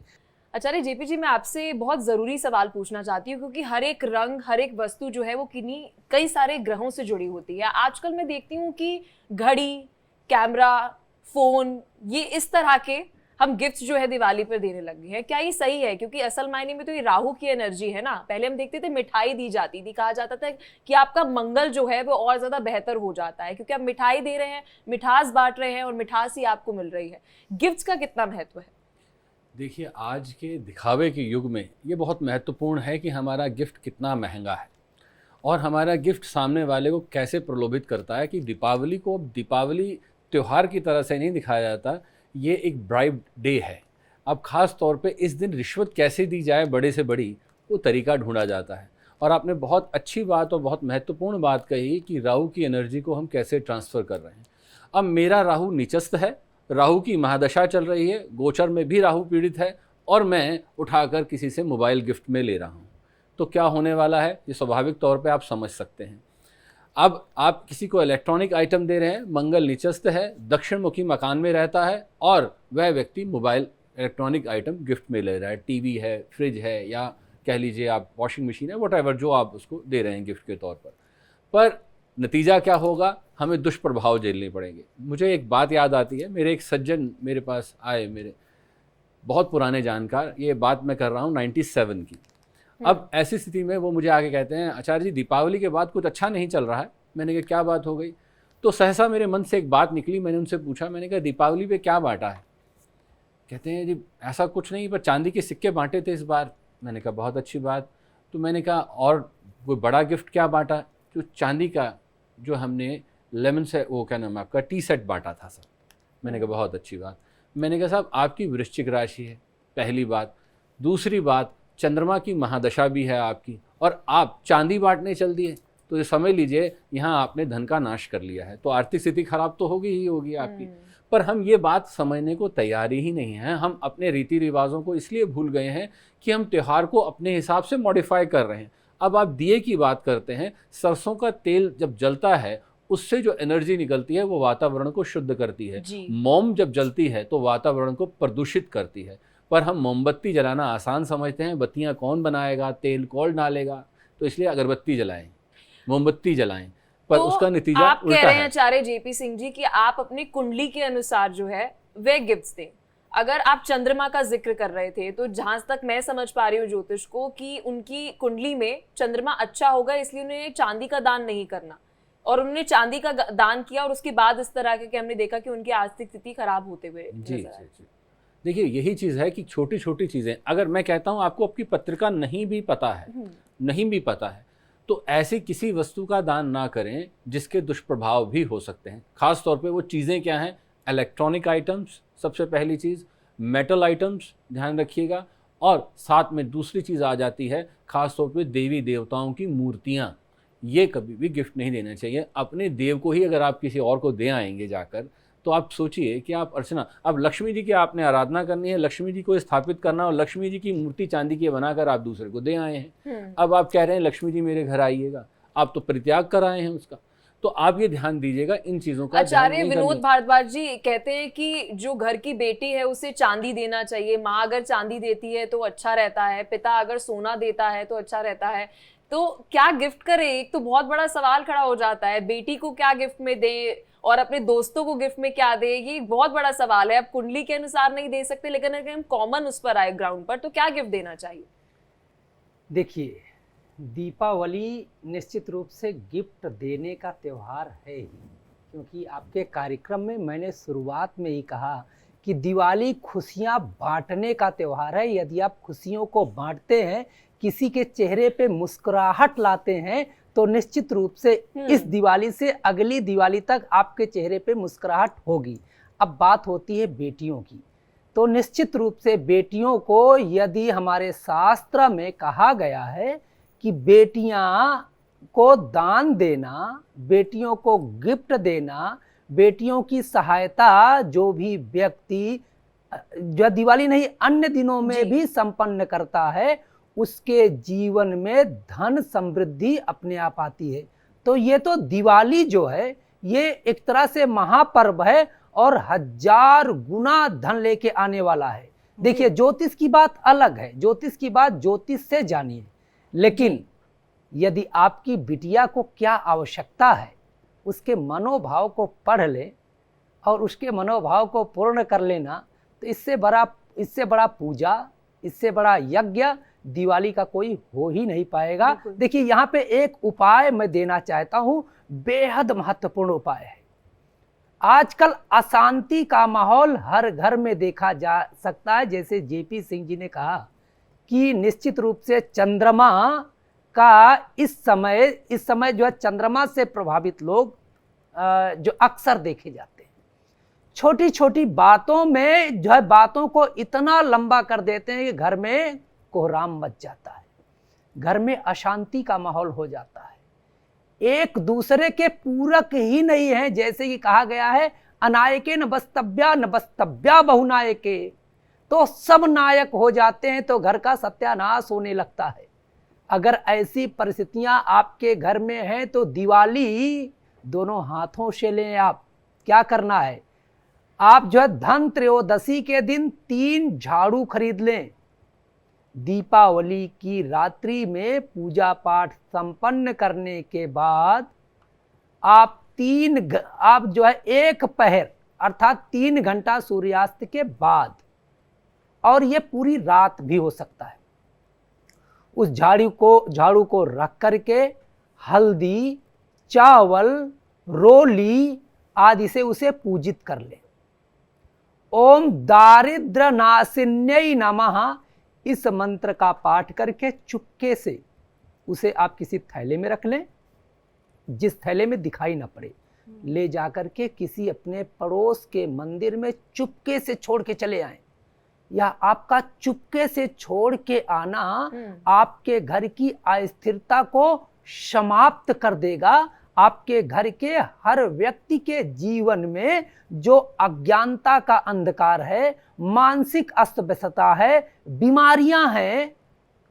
आचार्य जेपी जी, मैं आपसे बहुत ज़रूरी सवाल पूछना चाहती हूँ, क्योंकि हर एक रंग, हर एक वस्तु जो है वो कई सारे ग्रहों से जुड़ी होती है। आजकल मैं देखती हूँ कि घड़ी, कैमरा, फ़ोन, ये इस तरह के हम गिफ्ट्स जो है दिवाली पर देने लगे हैं। क्या ये सही है? क्योंकि असल मायने में तो ये राहु की एनर्जी है ना। पहले हम देखते थे मिठाई दी जाती थी, कहा जाता था कि आपका मंगल जो है वो और ज़्यादा बेहतर हो जाता है, क्योंकि आप मिठाई दे रहे हैं, मिठास बांट रहे हैं और मिठास ही आपको मिल रही है। गिफ्ट्स का कितना महत्व है? देखिए, आज के दिखावे के युग में ये बहुत महत्वपूर्ण है कि हमारा गिफ्ट कितना महंगा है और हमारा गिफ्ट सामने वाले को कैसे प्रलोभित करता है। कि दीपावली को दीपावली त्यौहार की तरह से नहीं दिखाया जाता, ये एक ब्राइब डे है। अब ख़ास तौर पे इस दिन रिश्वत कैसे दी जाए बड़े से बड़ी, वो तरीका ढूंढा जाता है। और आपने बहुत अच्छी बात और बहुत महत्वपूर्ण बात कही कि राहु की एनर्जी को हम कैसे ट्रांसफ़र कर रहे हैं। अब मेरा राहु नीचस्थ है, राहु की महादशा चल रही है, गोचर में भी राहु पीड़ित है और मैं उठाकर किसी से मोबाइल गिफ्ट में ले रहा हूँ, तो क्या होने वाला है ये स्वाभाविक तौर पे आप समझ सकते हैं। अब आप किसी को इलेक्ट्रॉनिक आइटम दे रहे हैं, मंगल नीचस्थ है, दक्षिणमुखी मकान में रहता है और वह व्यक्ति मोबाइल इलेक्ट्रॉनिक आइटम गिफ्ट में ले रहा है। टीवी है, फ्रिज है, या कह लीजिए आप वॉशिंग मशीन है, व्हाटएवर जो आप उसको दे रहे हैं गिफ्ट के तौर पर नतीजा क्या होगा? हमें दुष्प्रभाव झेलने पड़ेंगे। मुझे एक बात याद आती है, मेरे एक सज्जन मेरे पास आए, मेरे बहुत पुराने जानकार, ये बात मैं कर रहा हूँ 97 की। अब ऐसी स्थिति में वो मुझे आके कहते हैं, आचार्य जी दीपावली के बाद कुछ अच्छा नहीं चल रहा है। मैंने कहा क्या बात हो गई? तो सहसा मेरे मन से एक बात निकली, मैंने उनसे पूछा, मैंने कहा दीपावली पे क्या बांटा है? कहते हैं जी ऐसा कुछ नहीं, पर चांदी के सिक्के बांटे थे इस बार। मैंने कहा बहुत अच्छी बात। तो मैंने कहा और कोई बड़ा गिफ्ट क्या बांटा? जो चांदी का जो हमने लेमन से वो क्या नाम है आपका टी सेट बांटा था सर। मैंने कहा बहुत अच्छी बात। मैंने कहा साहब आपकी वृश्चिक राशि है, पहली बात। दूसरी बात, चंद्रमा की महादशा भी है आपकी और आप चांदी बांटने चल दिए, तो ये समझ लीजिए यहाँ आपने धन का नाश कर लिया है। तो आर्थिक स्थिति खराब तो होगी ही होगी आपकी। पर हम ये बात समझने को तैयार ही नहीं हैं। हम अपने रीति रिवाजों को इसलिए भूल गए हैं कि हम त्यौहार को अपने हिसाब से मॉडिफाई कर रहे हैं। अब आप दिए की बात करते हैं, सरसों का तेल जब जलता है उससे जो एनर्जी निकलती है वो वातावरण को शुद्ध करती है। मोम जब जलती है तो वातावरण को प्रदूषित करती है। पर हम मोमबत्ती जलाना आसान समझते हैं, बत्तियां कौन बनाएगा, तेल कौन डालेगा, तो इसलिए अगरबत्ती जलाएं, मोमबत्ती जलाएं। पर तो उसका नतीजा आप उल्टा कह रहे हैं है। आचार्य जेपी सिंह जी कि आप अपनी कुंडली के अनुसार जो है वे गिफ्ट्स दें। अगर आप चंद्रमा का जिक्र कर रहे थे, तो जहां तक मैं समझ पा रही हूँ ज्योतिष को, कि उनकी कुंडली में चंद्रमा अच्छा होगा, इसलिए उन्हें चांदी का दान नहीं करना, और उन्होंने चांदी का दान किया और उसके बाद इस तरह के हमने देखा कि उनकी आर्थिक स्थिति खराब होते हुए जी जी जी। देखिए यही चीज़ है कि छोटी छोटी चीज़ें, अगर मैं कहता हूँ आपको आपकी पत्रिका नहीं भी पता है, तो ऐसी किसी वस्तु का दान ना करें जिसके दुष्प्रभाव भी हो सकते हैं। खास तौर पे वो चीज़ें क्या हैं? इलेक्ट्रॉनिक आइटम्स सबसे पहली चीज़, मेटल आइटम्स ध्यान रखिएगा, और साथ में दूसरी चीज़ आ जाती है खास तौर पे देवी देवताओं की मूर्तियाँ। ये कभी भी गिफ्ट नहीं देना चाहिए। अपने देव को ही अगर आप किसी और को दे आएंगे जाकर, तो आप सोचिए कि आप अर्चना, अब लक्ष्मी जी की आपने आराधना करनी है, लक्ष्मी जी को स्थापित करना, और लक्ष्मी जी की मूर्ति चांदी की बनाकर आप दूसरे को दे आए हैं। अब आप कह रहे हैं लक्ष्मी जी मेरे घर आइएगा, आप तो परित्याग कर आए हैं उसका। तो आप ये ध्यान दीजिएगा इन चीजों का। आचार्य विनोद भारद्वाज जी कहते हैं कि जो घर की बेटी है उसे चांदी देना चाहिए, माँ अगर चांदी देती है तो अच्छा रहता है, पिता अगर सोना देता है तो अच्छा रहता है, तो क्या गिफ्ट करे? एक तो बहुत बड़ा सवाल खड़ा हो जाता है, बेटी को क्या गिफ्ट में दे और अपने दोस्तों को गिफ्ट में क्या दे, ये बहुत बड़ा सवाल है। अब कुंडली के अनुसार नहीं दे सकते, लेकिन अगर हम कॉमन उस पर आए ग्राउंड पर, तो क्या गिफ्ट देना चाहिए? देखिए, दीपावली निश्चित रूप से गिफ्ट देने का त्यौहार है ही, क्योंकि आपके कार्यक्रम में मैंने शुरुआत में ही कहा कि दिवाली खुशियां बांटने का त्यौहार है। यदि आप खुशियों को बांटते हैं, किसी के चेहरे पे मुस्कुराहट लाते हैं, तो निश्चित रूप से इस दिवाली से अगली दिवाली तक आपके चेहरे पे मुस्कुराहट होगी। अब बात होती है बेटियों की, तो निश्चित रूप से बेटियों को यदि हमारे शास्त्र में कहा गया है कि बेटियां को दान देना, बेटियों को गिफ्ट देना, बेटियों की सहायता जो भी व्यक्ति जो दिवाली नहीं अन्य दिनों में भी संपन्न करता है, उसके जीवन में धन समृद्धि अपने आप आती है। तो ये तो दिवाली जो है ये एक तरह से महापर्व है और 1000 गुना धन लेके आने वाला है। देखिए, ज्योतिष की बात अलग है, ज्योतिष की बात ज्योतिष से जानिए, लेकिन यदि आपकी बिटिया को क्या आवश्यकता है, उसके मनोभाव को पढ़ ले और उसके मनोभाव को पूर्ण कर लेना, तो इससे बड़ा पूजा, इससे बड़ा यज्ञ दिवाली का कोई हो ही नहीं पाएगा। देखिए, यहाँ पे एक उपाय मैं देना चाहता हूँ, बेहद महत्वपूर्ण उपाय है। आजकल अशांति का माहौल हर घर में देखा जा सकता है। जैसे जेपी सिंह जी ने कहा कि निश्चित रूप से चंद्रमा का इस समय जो है चंद्रमा से प्रभावित लोग जो अक्सर देखे जाते हैं, छोटी छोटी बातों में जो है बातों को इतना लंबा कर देते हैं कि घर में कोहराम मच जाता है, घर में अशांति का माहौल हो जाता है, एक दूसरे के पूरक ही नहीं है। जैसे कि कहा गया है, अनायके न बस्तव्या बहुनायके, तो सब नायक हो जाते हैं तो घर का सत्यानाश होने लगता है। अगर ऐसी परिस्थितियां आपके घर में हैं तो दिवाली दोनों हाथों से लें। आप क्या करना है, आप जो है धन त्रयोदशी के दिन 3 झाड़ू खरीद लें। दीपावली की रात्रि में पूजा पाठ संपन्न करने के बाद आप जो है 1 पहर अर्थात 3 घंटा सूर्यास्त के बाद, और ये पूरी रात भी हो सकता है, उस झाड़ू को रख करके हल्दी, चावल, रोली आदि से उसे पूजित कर ले। ओम दारिद्र नाशिन्यै नमः, इस मंत्र का पाठ करके चुपके से उसे आप किसी थैले में रख लें, जिस थैले में दिखाई ना पड़े, ले जाकर के किसी अपने पड़ोस के मंदिर में चुपके से छोड़ के चले आएं। या आपका चुपके से छोड़ के आना आपके घर की अस्थिरता को समाप्त कर देगा। आपके घर के हर व्यक्ति के जीवन में जो अज्ञानता का अंधकार है, मानसिक अस्तव्यस्तता है, बीमारियां हैं,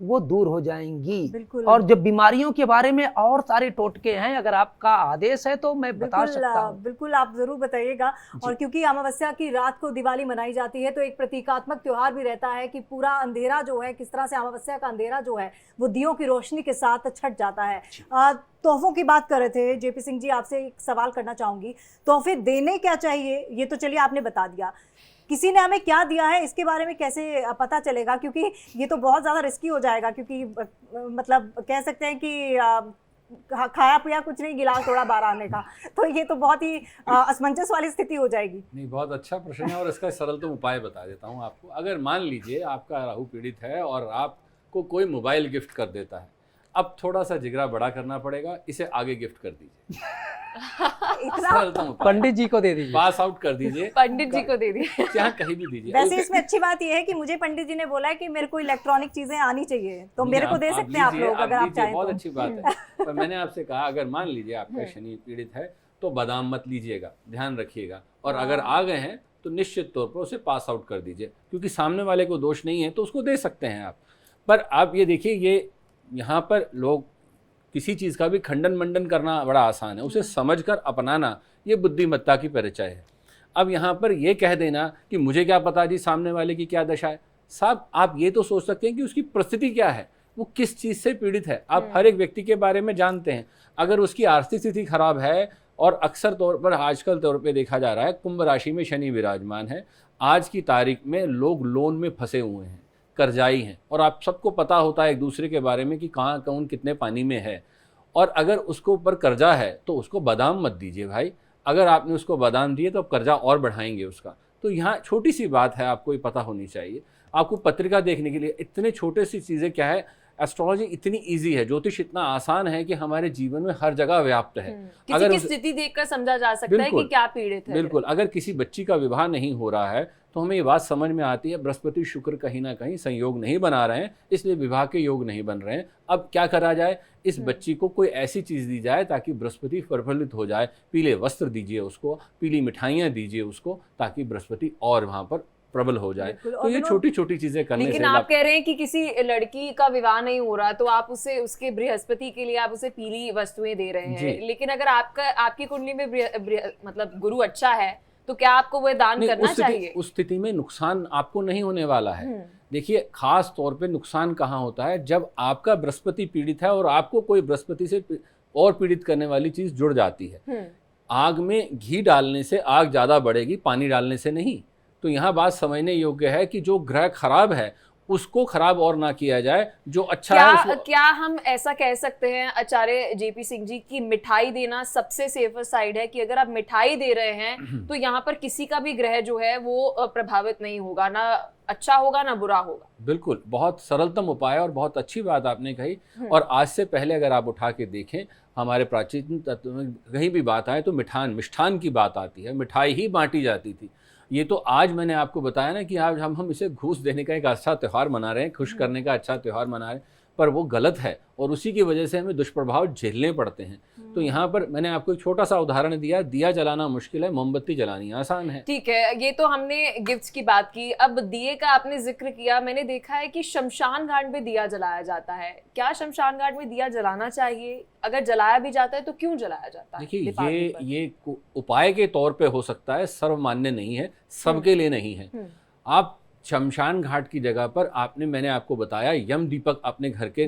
वो दूर हो जाएंगी। और जो बीमारियों के बारे में और सारे टोटके हैं, अगर आपका आदेश है तो मैं बता सकता हूँ। बिल्कुल, आप जरूर बताइएगा। और क्योंकि अमावस्या की रात को दिवाली मनाई जाती है, तो एक प्रतीकात्मक त्योहार भी रहता है कि पूरा अंधेरा जो है, किस तरह से अमावस्या का अंधेरा जो है वो दियों की रोशनी के साथ छट जाता है। तोहफों की बात कर रहे थे जेपी सिंह जी, आपसे एक सवाल करना चाहूंगी, तोहफे देने क्या चाहिए ये तो चलिए आपने बता दिया, किसी ने हमें क्या दिया है इसके बारे में कैसे पता चलेगा? क्योंकि ये तो बहुत ज़्यादा रिस्की हो जाएगा, क्योंकि मतलब कह सकते हैं कि खाया पिया कुछ नहीं, गिलास थोड़ा बाहर आने का, तो ये तो बहुत ही असमंजस वाली स्थिति हो जाएगी। नहीं, बहुत अच्छा प्रश्न है और इसका सरलतम उपाय बता देता हूँ आपको। अगर मान लीजिए आपका राहु पीड़ित है और आपको कोई मोबाइल गिफ्ट कर देता है, अब थोड़ा सा जिगरा बड़ा करना पड़ेगा, इसे आगे गिफ्ट कर दीजिए। पंडित जी को दे दीजिए, पास आउट कर दीजिए, पंडित जी को दे दीजिए, चाहे कहीं भी दीजिए। वैसे इसमें अच्छी बात यह है कि मुझे पंडित जी ने बोला है कि मेरे को इलेक्ट्रॉनिक चीजें आनी चाहिए, तो मेरे को दे सकते हैं आप लोग अगर आप चाहें। बहुत अच्छी बात है। पर मैंने आपसे कहा, अगर मान लीजिए आपका शनि पीड़ित है तो बादाम मत लीजिएगा, ध्यान रखिएगा। और अगर आ गए हैं तो निश्चित तौर पर उसे पास आउट कर दीजिए, क्योंकि सामने वाले को दोष नहीं है तो उसको दे सकते हैं आप। पर आप ये देखिए, ये यहाँ पर लोग किसी चीज़ का भी खंडन मंडन करना बड़ा आसान है, उसे समझकर अपनाना ये बुद्धिमत्ता की परिचय है। अब यहाँ पर ये कह देना कि मुझे क्या पता जी सामने वाले की क्या दशा है, साहब आप ये तो सोच सकते हैं कि उसकी परिस्थिति क्या है, वो किस चीज़ से पीड़ित है। आप हर एक व्यक्ति के बारे में जानते हैं। अगर उसकी आर्थिक स्थिति खराब है, और अक्सर तौर पर आजकल तौर पे देखा जा रहा है कुंभ राशि में शनि विराजमान है, आज की तारीख में लोग लोन में फंसे हुए हैं, कर्जाई हैं, और आप सबको पता होता है एक दूसरे के बारे में कि कहाँ कौन कितने पानी में है। और अगर उसको ऊपर कर्जा है तो उसको बादाम मत दीजिए भाई, अगर आपने उसको बादाम दिए तो अब कर्जा और बढ़ाएंगे उसका। तो यहाँ छोटी सी बात है, आपको ये पता होनी चाहिए। आपको पत्रिका देखने के लिए इतने छोटे सी चीज़ें क्या है, एस्ट्रोलॉजी इतनी इजी है, ज्योतिष इतना आसान है कि हमारे जीवन में हर जगह व्याप्त है। किसी की स्थिति देखकर समझा जा सकता है कि क्या पीड़ित है। बिल्कुल, अगर किसी बच्ची का विवाह नहीं हो रहा है तो हमें ये बात समझ में आती है बृहस्पति शुक्र कहीं ना कहीं संयोग नहीं बना रहे हैं, इसलिए विवाह के योग नहीं बन रहे हैं। अब क्या करा जाए, इस बच्ची को कोई ऐसी चीज़ दी जाए ताकि बृहस्पति प्रफुल्लित हो जाए। पीले वस्त्र दीजिए उसको, पीली मिठाइयाँ दीजिए उसको, ताकि बृहस्पति और वहाँ पर प्रबल हो जाए। तो ये छोटी छोटी चीजें करने से। लेकिन आप कह रहे हैं कि किसी लड़की का विवाह नहीं हो रहा तो आप उसे उसके बृहस्पति के लिए आप उसे पीली वस्तुएं दे रहे हैं, लेकिन अगर आपकी कुंडली में मतलब गुरु अच्छा है तो क्या आपको वह दान करना चाहिए? उस स्थिति में नुकसान आपको नहीं होने वाला है। देखिए, खास तौर पे नुकसान कहाँ होता है, जब आपका बृहस्पति पीड़ित है और आपको कोई बृहस्पति से और पीड़ित करने वाली चीज जुड़ जाती है। आग में घी डालने से आग ज्यादा बढ़ेगी, पानी डालने से नहीं। तो यहाँ बात समझने योग्य है कि जो ग्रह खराब है उसको खराब और ना किया जाए, जो अच्छा है क्या हम ऐसा कह सकते हैं आचार्य जेपी सिंह जी की मिठाई देना सबसे सेफर साइड है, कि अगर आप मिठाई दे रहे हैं तो यहाँ पर किसी का भी ग्रह जो है वो प्रभावित नहीं होगा, ना अच्छा होगा ना बुरा होगा? बिल्कुल, बहुत सरलतम उपाय और बहुत अच्छी बात आपने कही। और आज से पहले अगर आप उठा के देखें, हमारे प्राचीन तत्व में कहीं भी बात आए तो मिष्ठान की बात आती है, मिठाई ही बांटी जाती थी। ये तो आज मैंने आपको बताया ना कि आज हम इसे घूस देने का एक अच्छा त्यौहार मना रहे हैं, खुश करने का अच्छा त्यौहार मना रहे हैं, पर वो गलत है और उसी की वजह से हमें दुष्प्रभाव झेलने पड़ते हैं। तो यहाँ पर मैंने आपको एक छोटा सा उदाहरण दिया, दिया जलाना मुश्किल है, मोमबत्ती जलानी आसान है। ठीक है, ये तो हमने गिफ्ट्स की बात की। अब दिए का आपने जिक्र किया, मैंने देखा है कि शमशान घाट में दिया जलाया जाता है। क्या शमशान घाट में दिया जलाना चाहिए? अगर जलाया भी जाता है तो क्यों जलाया जाता है? देखिए, ये उपाय के तौर पे हो सकता है, सर्वमान्य नहीं है, सबके लिए नहीं है। आप शमशान घाट की जगह पर मैंने आपको बताया यम दीपक अपने घर के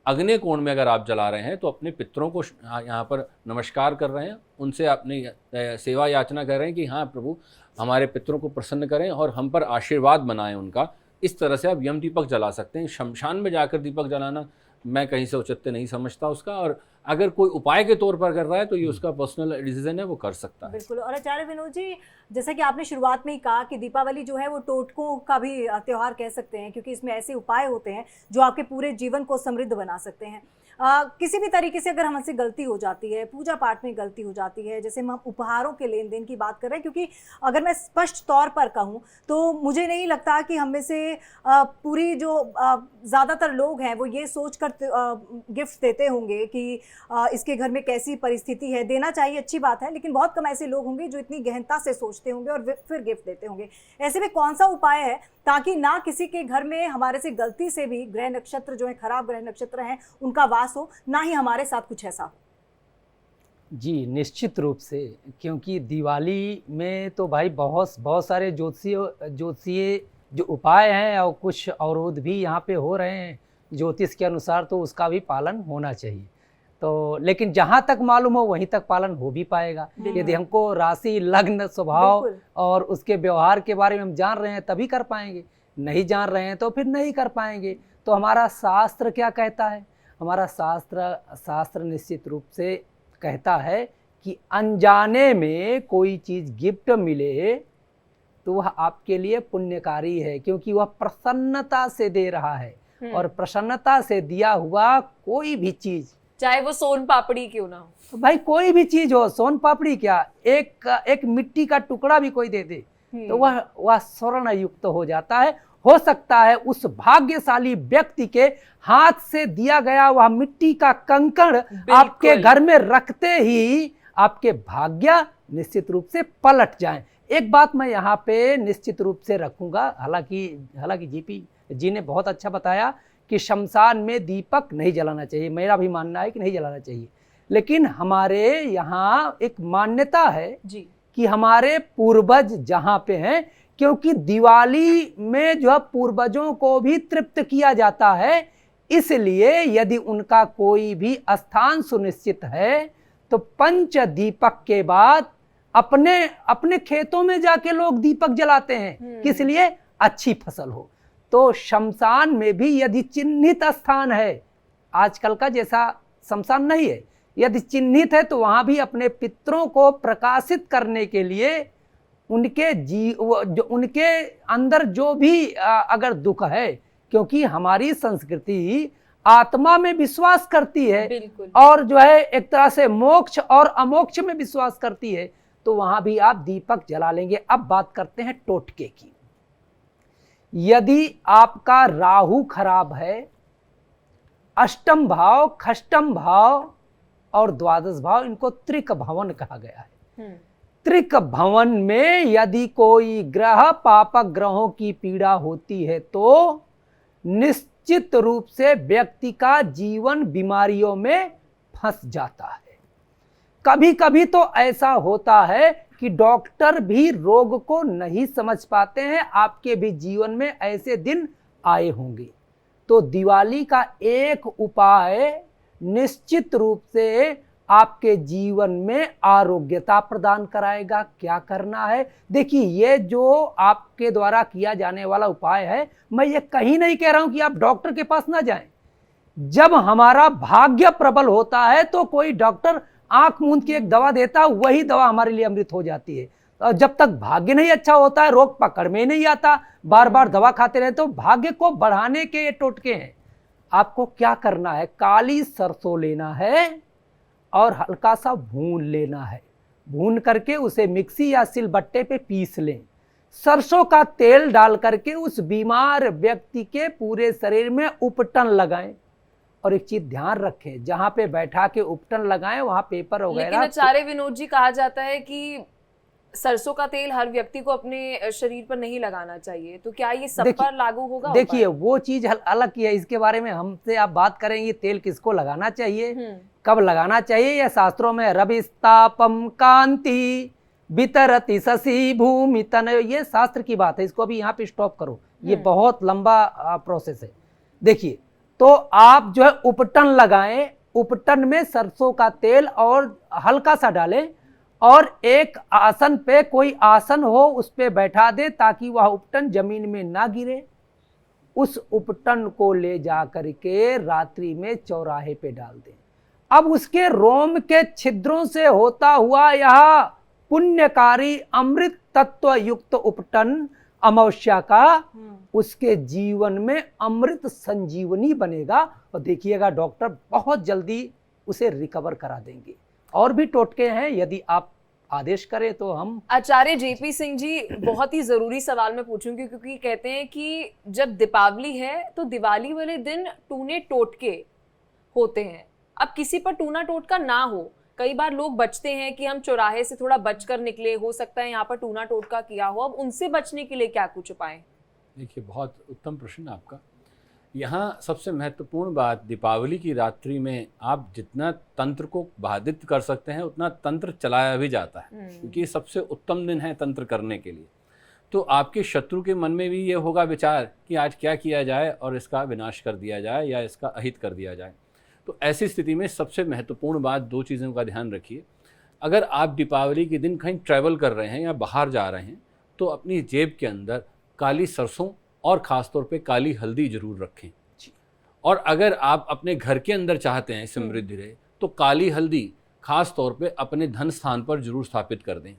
अग्नि कोण में अगर आप जला रहे हैं तो अपने पितरों को यहाँ पर नमस्कार कर रहे हैं, उनसे अपनी सेवा याचना कर रहे हैं कि हाँ प्रभु हमारे पितरों को प्रसन्न करें और हम पर आशीर्वाद बनाएं उनका। इस तरह से आप यम दीपक जला सकते हैं। शमशान में जाकर दीपक जलाना मैं कहीं से औचित्य नहीं समझता उसका, और अगर कोई उपाय के तौर पर कर रहा है तो ये उसका पर्सनल डिसीजन है, वो कर सकता है। बिल्कुल। और आचार्य विनोद जी, जैसा कि आपने शुरुआत में ही कहा कि दीपावली जो है वो टोटकों का भी त्योहार कह सकते हैं, क्योंकि इसमें ऐसे उपाय होते हैं जो आपके पूरे जीवन को समृद्ध बना सकते हैं। किसी भी तरीके से अगर हमसे गलती हो जाती है, पूजा पाठ में गलती हो जाती है, जैसे हम उपहारों के लेन देन की बात कर रहे हैं, क्योंकि अगर मैं स्पष्ट तौर पर कहूँ तो मुझे नहीं लगता कि हम में से पूरी जो ज़्यादातर लोग हैं वो ये सोच कर गिफ्ट देते होंगे कि इसके घर में कैसी परिस्थिति है, देना चाहिए अच्छी बात है, लेकिन बहुत कम ऐसे लोग होंगे जो इतनी गहनता से सोचते होंगे और फिर गिफ्ट देते होंगे। ऐसे में कौन सा उपाय है ताकि ना किसी के घर में हमारे से गलती से भी ग्रह नक्षत्र जो है, खराब ग्रह नक्षत्र हैं, उनका वास हो, ना ही हमारे साथ कुछ ऐसा हो? जी निश्चित रूप से, क्योंकि दिवाली में तो भाई बहुत सारे ज्योतिषीय जो उपाय हैं और कुछ अवरोध भी यहाँ पे हो रहे हैं ज्योतिष के अनुसार, तो उसका भी पालन होना चाहिए। तो लेकिन जहाँ तक मालूम हो वहीं तक पालन हो भी पाएगा। यदि हमको राशि, लग्न, स्वभाव और उसके व्यवहार के बारे में हम जान रहे हैं तभी कर पाएंगे, नहीं जान रहे हैं तो फिर नहीं कर पाएंगे। तो हमारा शास्त्र क्या कहता है? हमारा शास्त्र निश्चित रूप से कहता है कि अनजाने में कोई चीज़ गिफ्ट मिले तो वह आपके लिए पुण्यकारी है, क्योंकि वह प्रसन्नता से दे रहा है। और प्रसन्नता से दिया हुआ कोई भी चीज़, चाहे वो सोन पापड़ी क्यों ना हो, भाई कोई भी चीज हो, सोन पापड़ी क्या, एक मिट्टी का टुकड़ा भी कोई दे दे तो वह स्वर्ण युक्त हो जाता है। हो सकता है उस भाग्यशाली व्यक्ति के हाथ से दिया गया वह मिट्टी का कंकड़ आपके घर में रखते ही आपके भाग्य निश्चित रूप से पलट जाएं। एक बात मैं यहाँ पे निश्चित रूप से रखूंगा, हालांकि जीपी जी ने बहुत अच्छा बताया कि शमशान में दीपक नहीं जलाना चाहिए, मेरा भी मानना है कि नहीं जलाना चाहिए। लेकिन हमारे यहाँ एक मान्यता है जी कि हमारे पूर्वज जहाँ पे हैं, क्योंकि दिवाली में जो है पूर्वजों को भी तृप्त किया जाता है, इसलिए यदि उनका कोई भी स्थान सुनिश्चित है तो पंच दीपक के बाद अपने अपने खेतों में जाके लोग दीपक जलाते हैं। किस लिए? अच्छी फसल हो। तो शमशान में भी यदि चिन्हित स्थान है, आजकल का जैसा शमशान नहीं है, यदि चिन्हित है तो वहाँ भी अपने पितरों को प्रकाशित करने के लिए उनके अंदर जो भी अगर दुख है, क्योंकि हमारी संस्कृति आत्मा में विश्वास करती है बिल्कुल। और जो है एक तरह से मोक्ष और अमोक्ष में विश्वास करती है, तो वहां भी आप दीपक जला लेंगे। अब बात करते हैं टोटके की। यदि आपका राहु खराब है, अष्टम भाव, खष्टम भाव और द्वादश भाव, इनको त्रिक भवन कहा गया है। त्रिक भवन में यदि कोई ग्रह पापक ग्रहों की पीड़ा होती है तो निश्चित रूप से व्यक्ति का जीवन बीमारियों में फंस जाता है। कभी कभी तो ऐसा होता है कि डॉक्टर भी रोग को नहीं समझ पाते हैं। आपके भी जीवन में ऐसे दिन आए होंगे। तो दिवाली का एक उपाय निश्चित रूप से आपके जीवन में आरोग्यता प्रदान कराएगा। क्या करना है? देखिए, ये जो आपके द्वारा किया जाने वाला उपाय है, मैं ये कहीं नहीं कह रहा हूं कि आप डॉक्टर के पास ना जाएं। जब हमारा भाग्य प्रबल होता है तो कोई डॉक्टर आंख मूंद के एक दवा देता, वही दवा हमारे लिए अमृत हो जाती है। और जब तक भाग्य नहीं अच्छा होता है, रोग पकड़ में नहीं आता, बार बार दवा खाते रहे, तो भाग्य को बढ़ाने के ये टोटके हैं। आपको क्या करना है? काली सरसों लेना है और हल्का सा भून लेना है। भून करके उसे मिक्सी या सिलबट्टे पे पीस लें। सरसों का तेल डाल करके उस बीमार व्यक्ति के पूरे शरीर में उपटन लगाएं। और एक चीज ध्यान रखें, जहां पे बैठा के उपटन लगाएं वहां पेपर लेकिन वगैरह। आचार्य विनोद जी, कहा जाता है कि सरसों का तेल हर व्यक्ति को अपने शरीर पर नहीं लगाना चाहिए, तो क्या ये सब पर लागू होगा? देखिए, वो चीज अलग की है, इसके बारे में हमसे आप बात करेंगे तेल किसको लगाना चाहिए, कब लगाना चाहिए। यह शास्त्रों में रविस्तापम कांति वितरति शशि भूमि तन, ये शास्त्र की बात है। इसको अभी यहाँ पे स्टॉप करो, ये बहुत लंबा प्रोसेस है। देखिए, तो आप जो है उपटन लगाएं। उपटन में सरसों का तेल और हल्का सा डालें और एक आसन पे, कोई आसन हो उस पे बैठा दे ताकि वह उपटन जमीन में ना गिरे। उस उपटन को ले जा करके रात्रि में चौराहे पे डाल दें। अब उसके रोम के छिद्रों से होता हुआ यह पुण्यकारी अमृत तत्व युक्त उपटन अमावस्या का उसके जीवन में अमृत संजीवनी बनेगा। और देखिएगा, डॉक्टर बहुत जल्दी उसे रिकवर करा देंगे। और भी टोटके हैं, यदि आप आदेश करें तो हम। आचार्य जेपी सिंह जी, बहुत ही जरूरी सवाल मैं पूछूंगी, क्योंकि कहते हैं कि जब दीपावली है तो दिवाली वाले दिन टूने टोटके होते हैं। अब किसी पर टूना टोटका ना हो, कई बार लोग बचते हैं कि हम चौराहे से थोड़ा बचकर निकले, हो सकता है यहाँ पर टूना टोटका किया हो, अब उनसे बचने के लिए क्या कुछ उपाय? देखिए, बहुत उत्तम प्रश्न आपका। यहाँ सबसे महत्वपूर्ण बात, दीपावली की रात्रि में आप जितना तंत्र को बाधित कर सकते हैं उतना तंत्र चलाया भी जाता है, क्योंकि ये सबसे उत्तम दिन है तंत्र करने के लिए। तो आपके शत्रु के मन में भी ये होगा विचार कि आज क्या किया जाए और इसका विनाश कर दिया जाए या इसका अहित कर दिया जाए। तो ऐसी स्थिति में सबसे महत्वपूर्ण बात, दो चीज़ों का ध्यान रखिए। अगर आप दीपावली के दिन कहीं ट्रैवल कर रहे हैं या बाहर जा रहे हैं तो अपनी जेब के अंदर काली सरसों और ख़ास तौर पे काली हल्दी जरूर रखें। और अगर आप अपने घर के अंदर चाहते हैं समृद्धि रहे तो काली हल्दी खास तौर पे अपने धन स्थान पर जरूर स्थापित कर दें।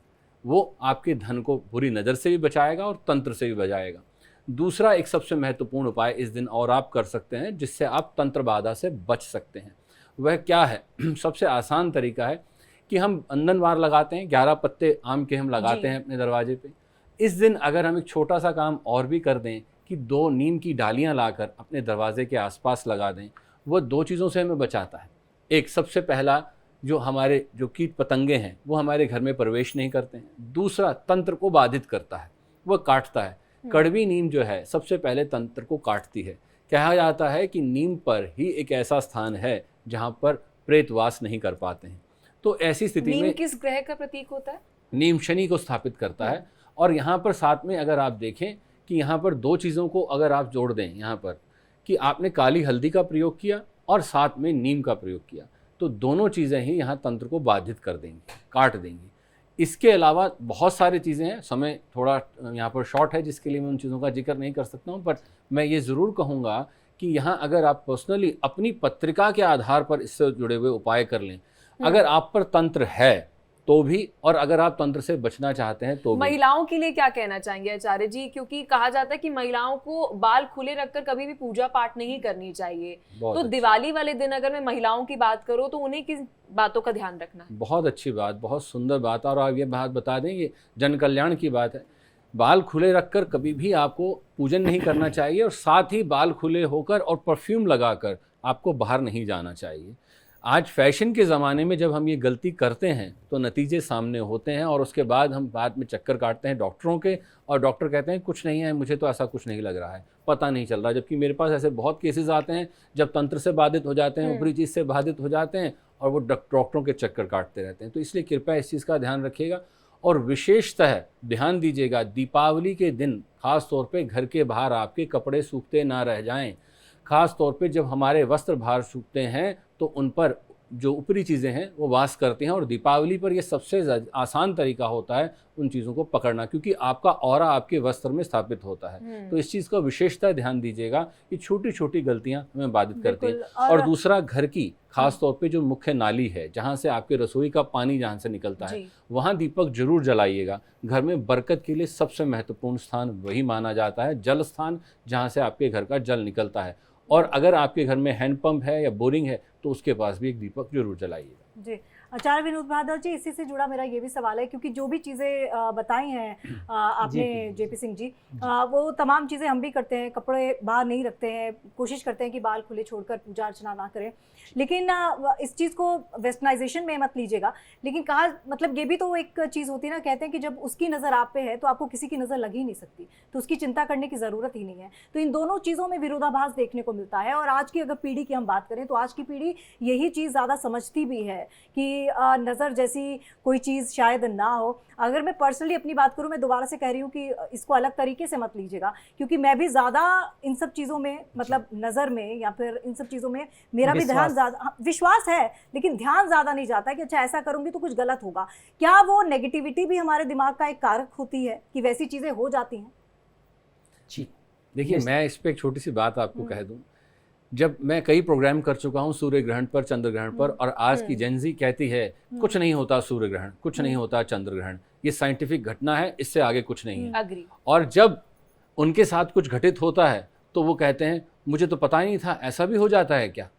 वो आपके धन को बुरी नज़र से भी बचाएगा और तंत्र से भी बचाएगा। दूसरा एक सबसे महत्वपूर्ण उपाय इस दिन और आप कर सकते हैं जिससे आप तंत्र बाधा से बच सकते हैं, वह क्या है? सबसे आसान तरीका है कि हम अंदनवार लगाते हैं, 11 पत्ते आम के हम लगाते हैं अपने दरवाजे पे। इस दिन अगर हम एक छोटा सा काम और भी कर दें कि 2 नीम की डालियां लाकर अपने दरवाजे के आसपास लगा दें, वो 2 चीज़ों से हमें बचाता है। एक, सबसे पहला, जो हमारे जो कीट पतंगे हैं वो हमारे घर में प्रवेश नहीं करते हैं। दूसरा, तंत्र को बाधित करता है, वह काटता है। कड़वी नीम जो है सबसे पहले तंत्र को काटती है। कहा जाता है कि नीम पर ही एक ऐसा स्थान है जहाँ पर प्रेत वास नहीं कर पाते हैं। तो ऐसी स्थिति नीम में किस ग्रह का प्रतीक होता है? नीम शनि को स्थापित करता है। और यहाँ पर साथ में अगर आप देखें कि यहाँ पर दो चीज़ों को अगर आप जोड़ दें, यहाँ पर कि आपने काली हल्दी का प्रयोग किया और साथ में नीम का प्रयोग किया, तो दोनों चीज़ें ही यहाँ तंत्र को बाधित कर देंगी, काट देंगी। इसके अलावा बहुत सारी चीज़ें हैं, समय थोड़ा यहाँ पर शॉर्ट है जिसके लिए मैं उन चीज़ों का जिक्र नहीं कर सकता हूँ, बट मैं ये ज़रूर कहूँगा कि यहाँ अगर आप पर्सनली अपनी पत्रिका के आधार पर इससे जुड़े हुए उपाय कर लें, अगर आप पर तंत्र है तो भी, और अगर आप तंत्र से बचना चाहते हैं तो भी। महिलाओं के लिए क्या कहना चाहेंगे आचार्य जी? क्योंकि कहा जाता है कि महिलाओं को बाल खुले रखकर कभी भी पूजा पाठ नहीं करनी चाहिए। बहुत तो अच्छा। दिवाली वाले दिन अगर मैं महिलाओं की बात करूं तो उन्हें किस बातों का ध्यान रखना है? बहुत अच्छी बात, बहुत सुंदर बात। और आप ये बात बता दें, ये जन कल्याण की बात है। बाल खुले रखकर कभी भी आपको पूजन नहीं करना चाहिए, और साथ ही बाल खुले होकर और परफ्यूम लगाकर आपको बाहर नहीं जाना चाहिए। आज फैशन के ज़माने में जब हम ये गलती करते हैं तो नतीजे सामने होते हैं, और उसके बाद हम बाद में चक्कर काटते हैं डॉक्टरों के, और डॉक्टर कहते हैं कुछ नहीं है, मुझे तो ऐसा कुछ नहीं लग रहा है, पता नहीं चल रहा। जबकि मेरे पास ऐसे बहुत केसेस आते हैं जब तंत्र से बाधित हो जाते हैं, ऊपरी चीज़ से बाधित हो जाते हैं, और वो डॉक्टरों के चक्कर काटते रहते हैं। तो इसलिए कृपया इस चीज़ का ध्यान रखिएगा, और विशेषतः ध्यान दीजिएगा दीपावली के दिन खास तौर पे घर के बाहर आपके कपड़े सूखते ना रह जाएं। खास तौर पे जब हमारे वस्त्र बाहर सूखते हैं तो उन पर जो ऊपरी चीज़ें हैं वो वास करती हैं, और दीपावली पर ये सबसे आसान तरीका होता है उन चीज़ों को पकड़ना, क्योंकि आपका ऑरा आपके वस्त्र में स्थापित होता है। तो इस चीज़ का विशेषतः ध्यान दीजिएगा कि छोटी छोटी गलतियां हमें बाधित करती हैं। और दूसरा, घर की खास तौर पे जो मुख्य नाली है जहाँ से आपके रसोई का पानी जहाँ से निकलता है, वहाँ दीपक जरूर जलाइएगा। घर में बरकत के लिए सबसे महत्वपूर्ण स्थान वही माना जाता है, जल स्थान, जहाँ से आपके घर का जल निकलता है। और अगर आपके घर में हैंडपंप है या बोरिंग है तो उसके पास भी एक दीपक जरूर जलाइएगा। जी, आचार्य विनोद भारद्वाज जी, इसी से जुड़ा मेरा ये भी सवाल है, क्योंकि जो भी चीज़ें बताई हैं आपने जेपी सिंह जी, वो तमाम चीज़ें हम भी करते हैं, कपड़े बाहर नहीं रखते हैं, कोशिश करते हैं कि बाल खुले छोड़कर पूजा अर्चना ना करें, लेकिन इस चीज़ को वेस्टर्नाइजेशन में मत लीजिएगा। लेकिन कहा मतलब ये भी तो एक चीज़ होती है ना, कहते हैं कि जब उसकी नज़र आप पे है तो आपको किसी की नज़र लग ही नहीं सकती, तो उसकी चिंता करने की ज़रूरत ही नहीं है। तो इन दोनों चीज़ों में विरोधाभास देखने को मिलता है। और आज की अगर पीढ़ी की हम बात करें तो आज की पीढ़ी यही चीज़ ज़्यादा समझती भी है कि नज़र जैसी कोई चीज़ शायद ना हो। अगर मैं पर्सनली अपनी बात करूं, मैं दोबारा से कह रही हूं कि इसको अलग तरीके से मत लीजिएगा, क्योंकि मैं भी ज़्यादा इन सब चीज़ों में, मतलब नज़र में या फिर इन सब चीज़ों में मेरा भी ध्यान ज़्यादा, विश्वास है लेकिन ध्यान ज़्यादा नहीं जाता कि अच्छा ऐसा करूंगी तो कुछ गलत होगा। क्या वो नेगेटिविटी भी हमारे दिमाग का एक कारक होती है कि वैसी चीज़ें हो जाती हैं? जी देखिए, मैं इस पर एक छोटी सी बात आपको कह दूं। जब मैं कई प्रोग्राम कर चुका हूं सूर्य ग्रहण पर, चंद्र ग्रहण पर, और आज की जेनजी कहती है कुछ नहीं होता सूर्य ग्रहण, कुछ नहीं होता चंद्र ग्रहण, ये साइंटिफिक घटना है, इससे आगे कुछ नहीं है। अग्री। और जब उनके साथ कुछ घटित होता है तो वो कहते हैं मुझे तो पता ही नहीं था, ऐसा भी हो जाता है क्या,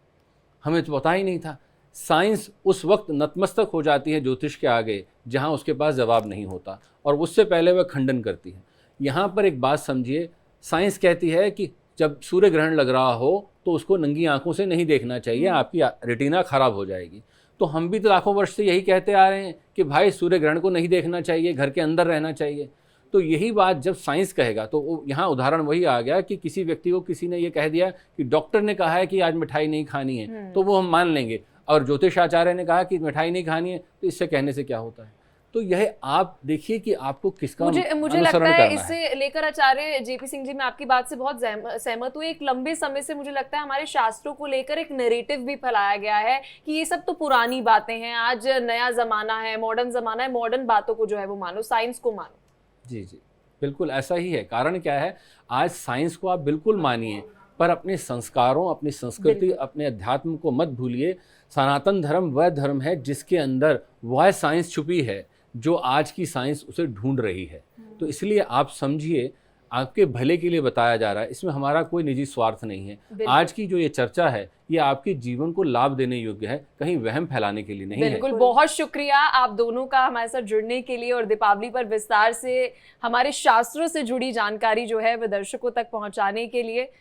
हमें तो पता ही नहीं था। साइंस उस वक्त नतमस्तक हो जाती है ज्योतिष के आगे जहाँ उसके पास जवाब नहीं होता, और उससे पहले वह खंडन करती है। यहाँ पर एक बात समझिए, साइंस कहती है कि जब सूर्य ग्रहण लग रहा हो तो उसको नंगी आंखों से नहीं देखना चाहिए, आपकी रेटिना खराब हो जाएगी। तो हम भी तो लाखों वर्ष से यही कहते आ रहे हैं कि भाई सूर्य ग्रहण को नहीं देखना चाहिए, घर के अंदर रहना चाहिए। तो यही बात जब साइंस कहेगा तो यहाँ उदाहरण वही आ गया कि किसी व्यक्ति को किसी ने ये कह दिया कि डॉक्टर ने कहा है कि आज मिठाई नहीं खानी है, तो वो हम मान लेंगे, और ज्योतिषाचार्य ने कहा कि मिठाई नहीं खानी है, तो इससे कहने से क्या होता है। तो यह आप देखिए कि आपको किसका मुझे अनुसरण लगता करना है इससे लेकर आचार्य जेपी सिंह जी, मैं आपकी बात से बहुत सहमत हूँ। एक लंबे समय से मुझे लगता है हमारे शास्त्रों को लेकर एक नैरेटिव भी फैलाया गया है कि ये सब तो पुरानी बातें हैं, आज नया जमाना है, मॉडर्न जमाना है, मॉडर्न बातों को जो है वो मानो, साइंस को मानो। जी जी, बिल्कुल ऐसा ही है। कारण क्या है, आज साइंस को आप बिल्कुल मानिए, पर अपने संस्कारों, अपनी संस्कृति, अपने अध्यात्म को मत भूलिए। सनातन धर्म वह धर्म है जिसके अंदर वह साइंस छुपी है जो आज की साइंस उसे ढूंढ रही है। तो इसलिए आप समझिए, आपके भले के लिए बताया जा रहा है, इसमें हमारा कोई निजी स्वार्थ नहीं है। आज की जो ये चर्चा है ये आपके जीवन को लाभ देने योग्य है, कहीं वहम फैलाने के लिए नहीं है। बिल्कुल, बहुत शुक्रिया आप दोनों का हमारे साथ जुड़ने के लिए, और दीपावली पर विस्तार से हमारे शास्त्रों से जुड़ी जानकारी जो है वह दर्शकों तक पहुंचाने के लिए।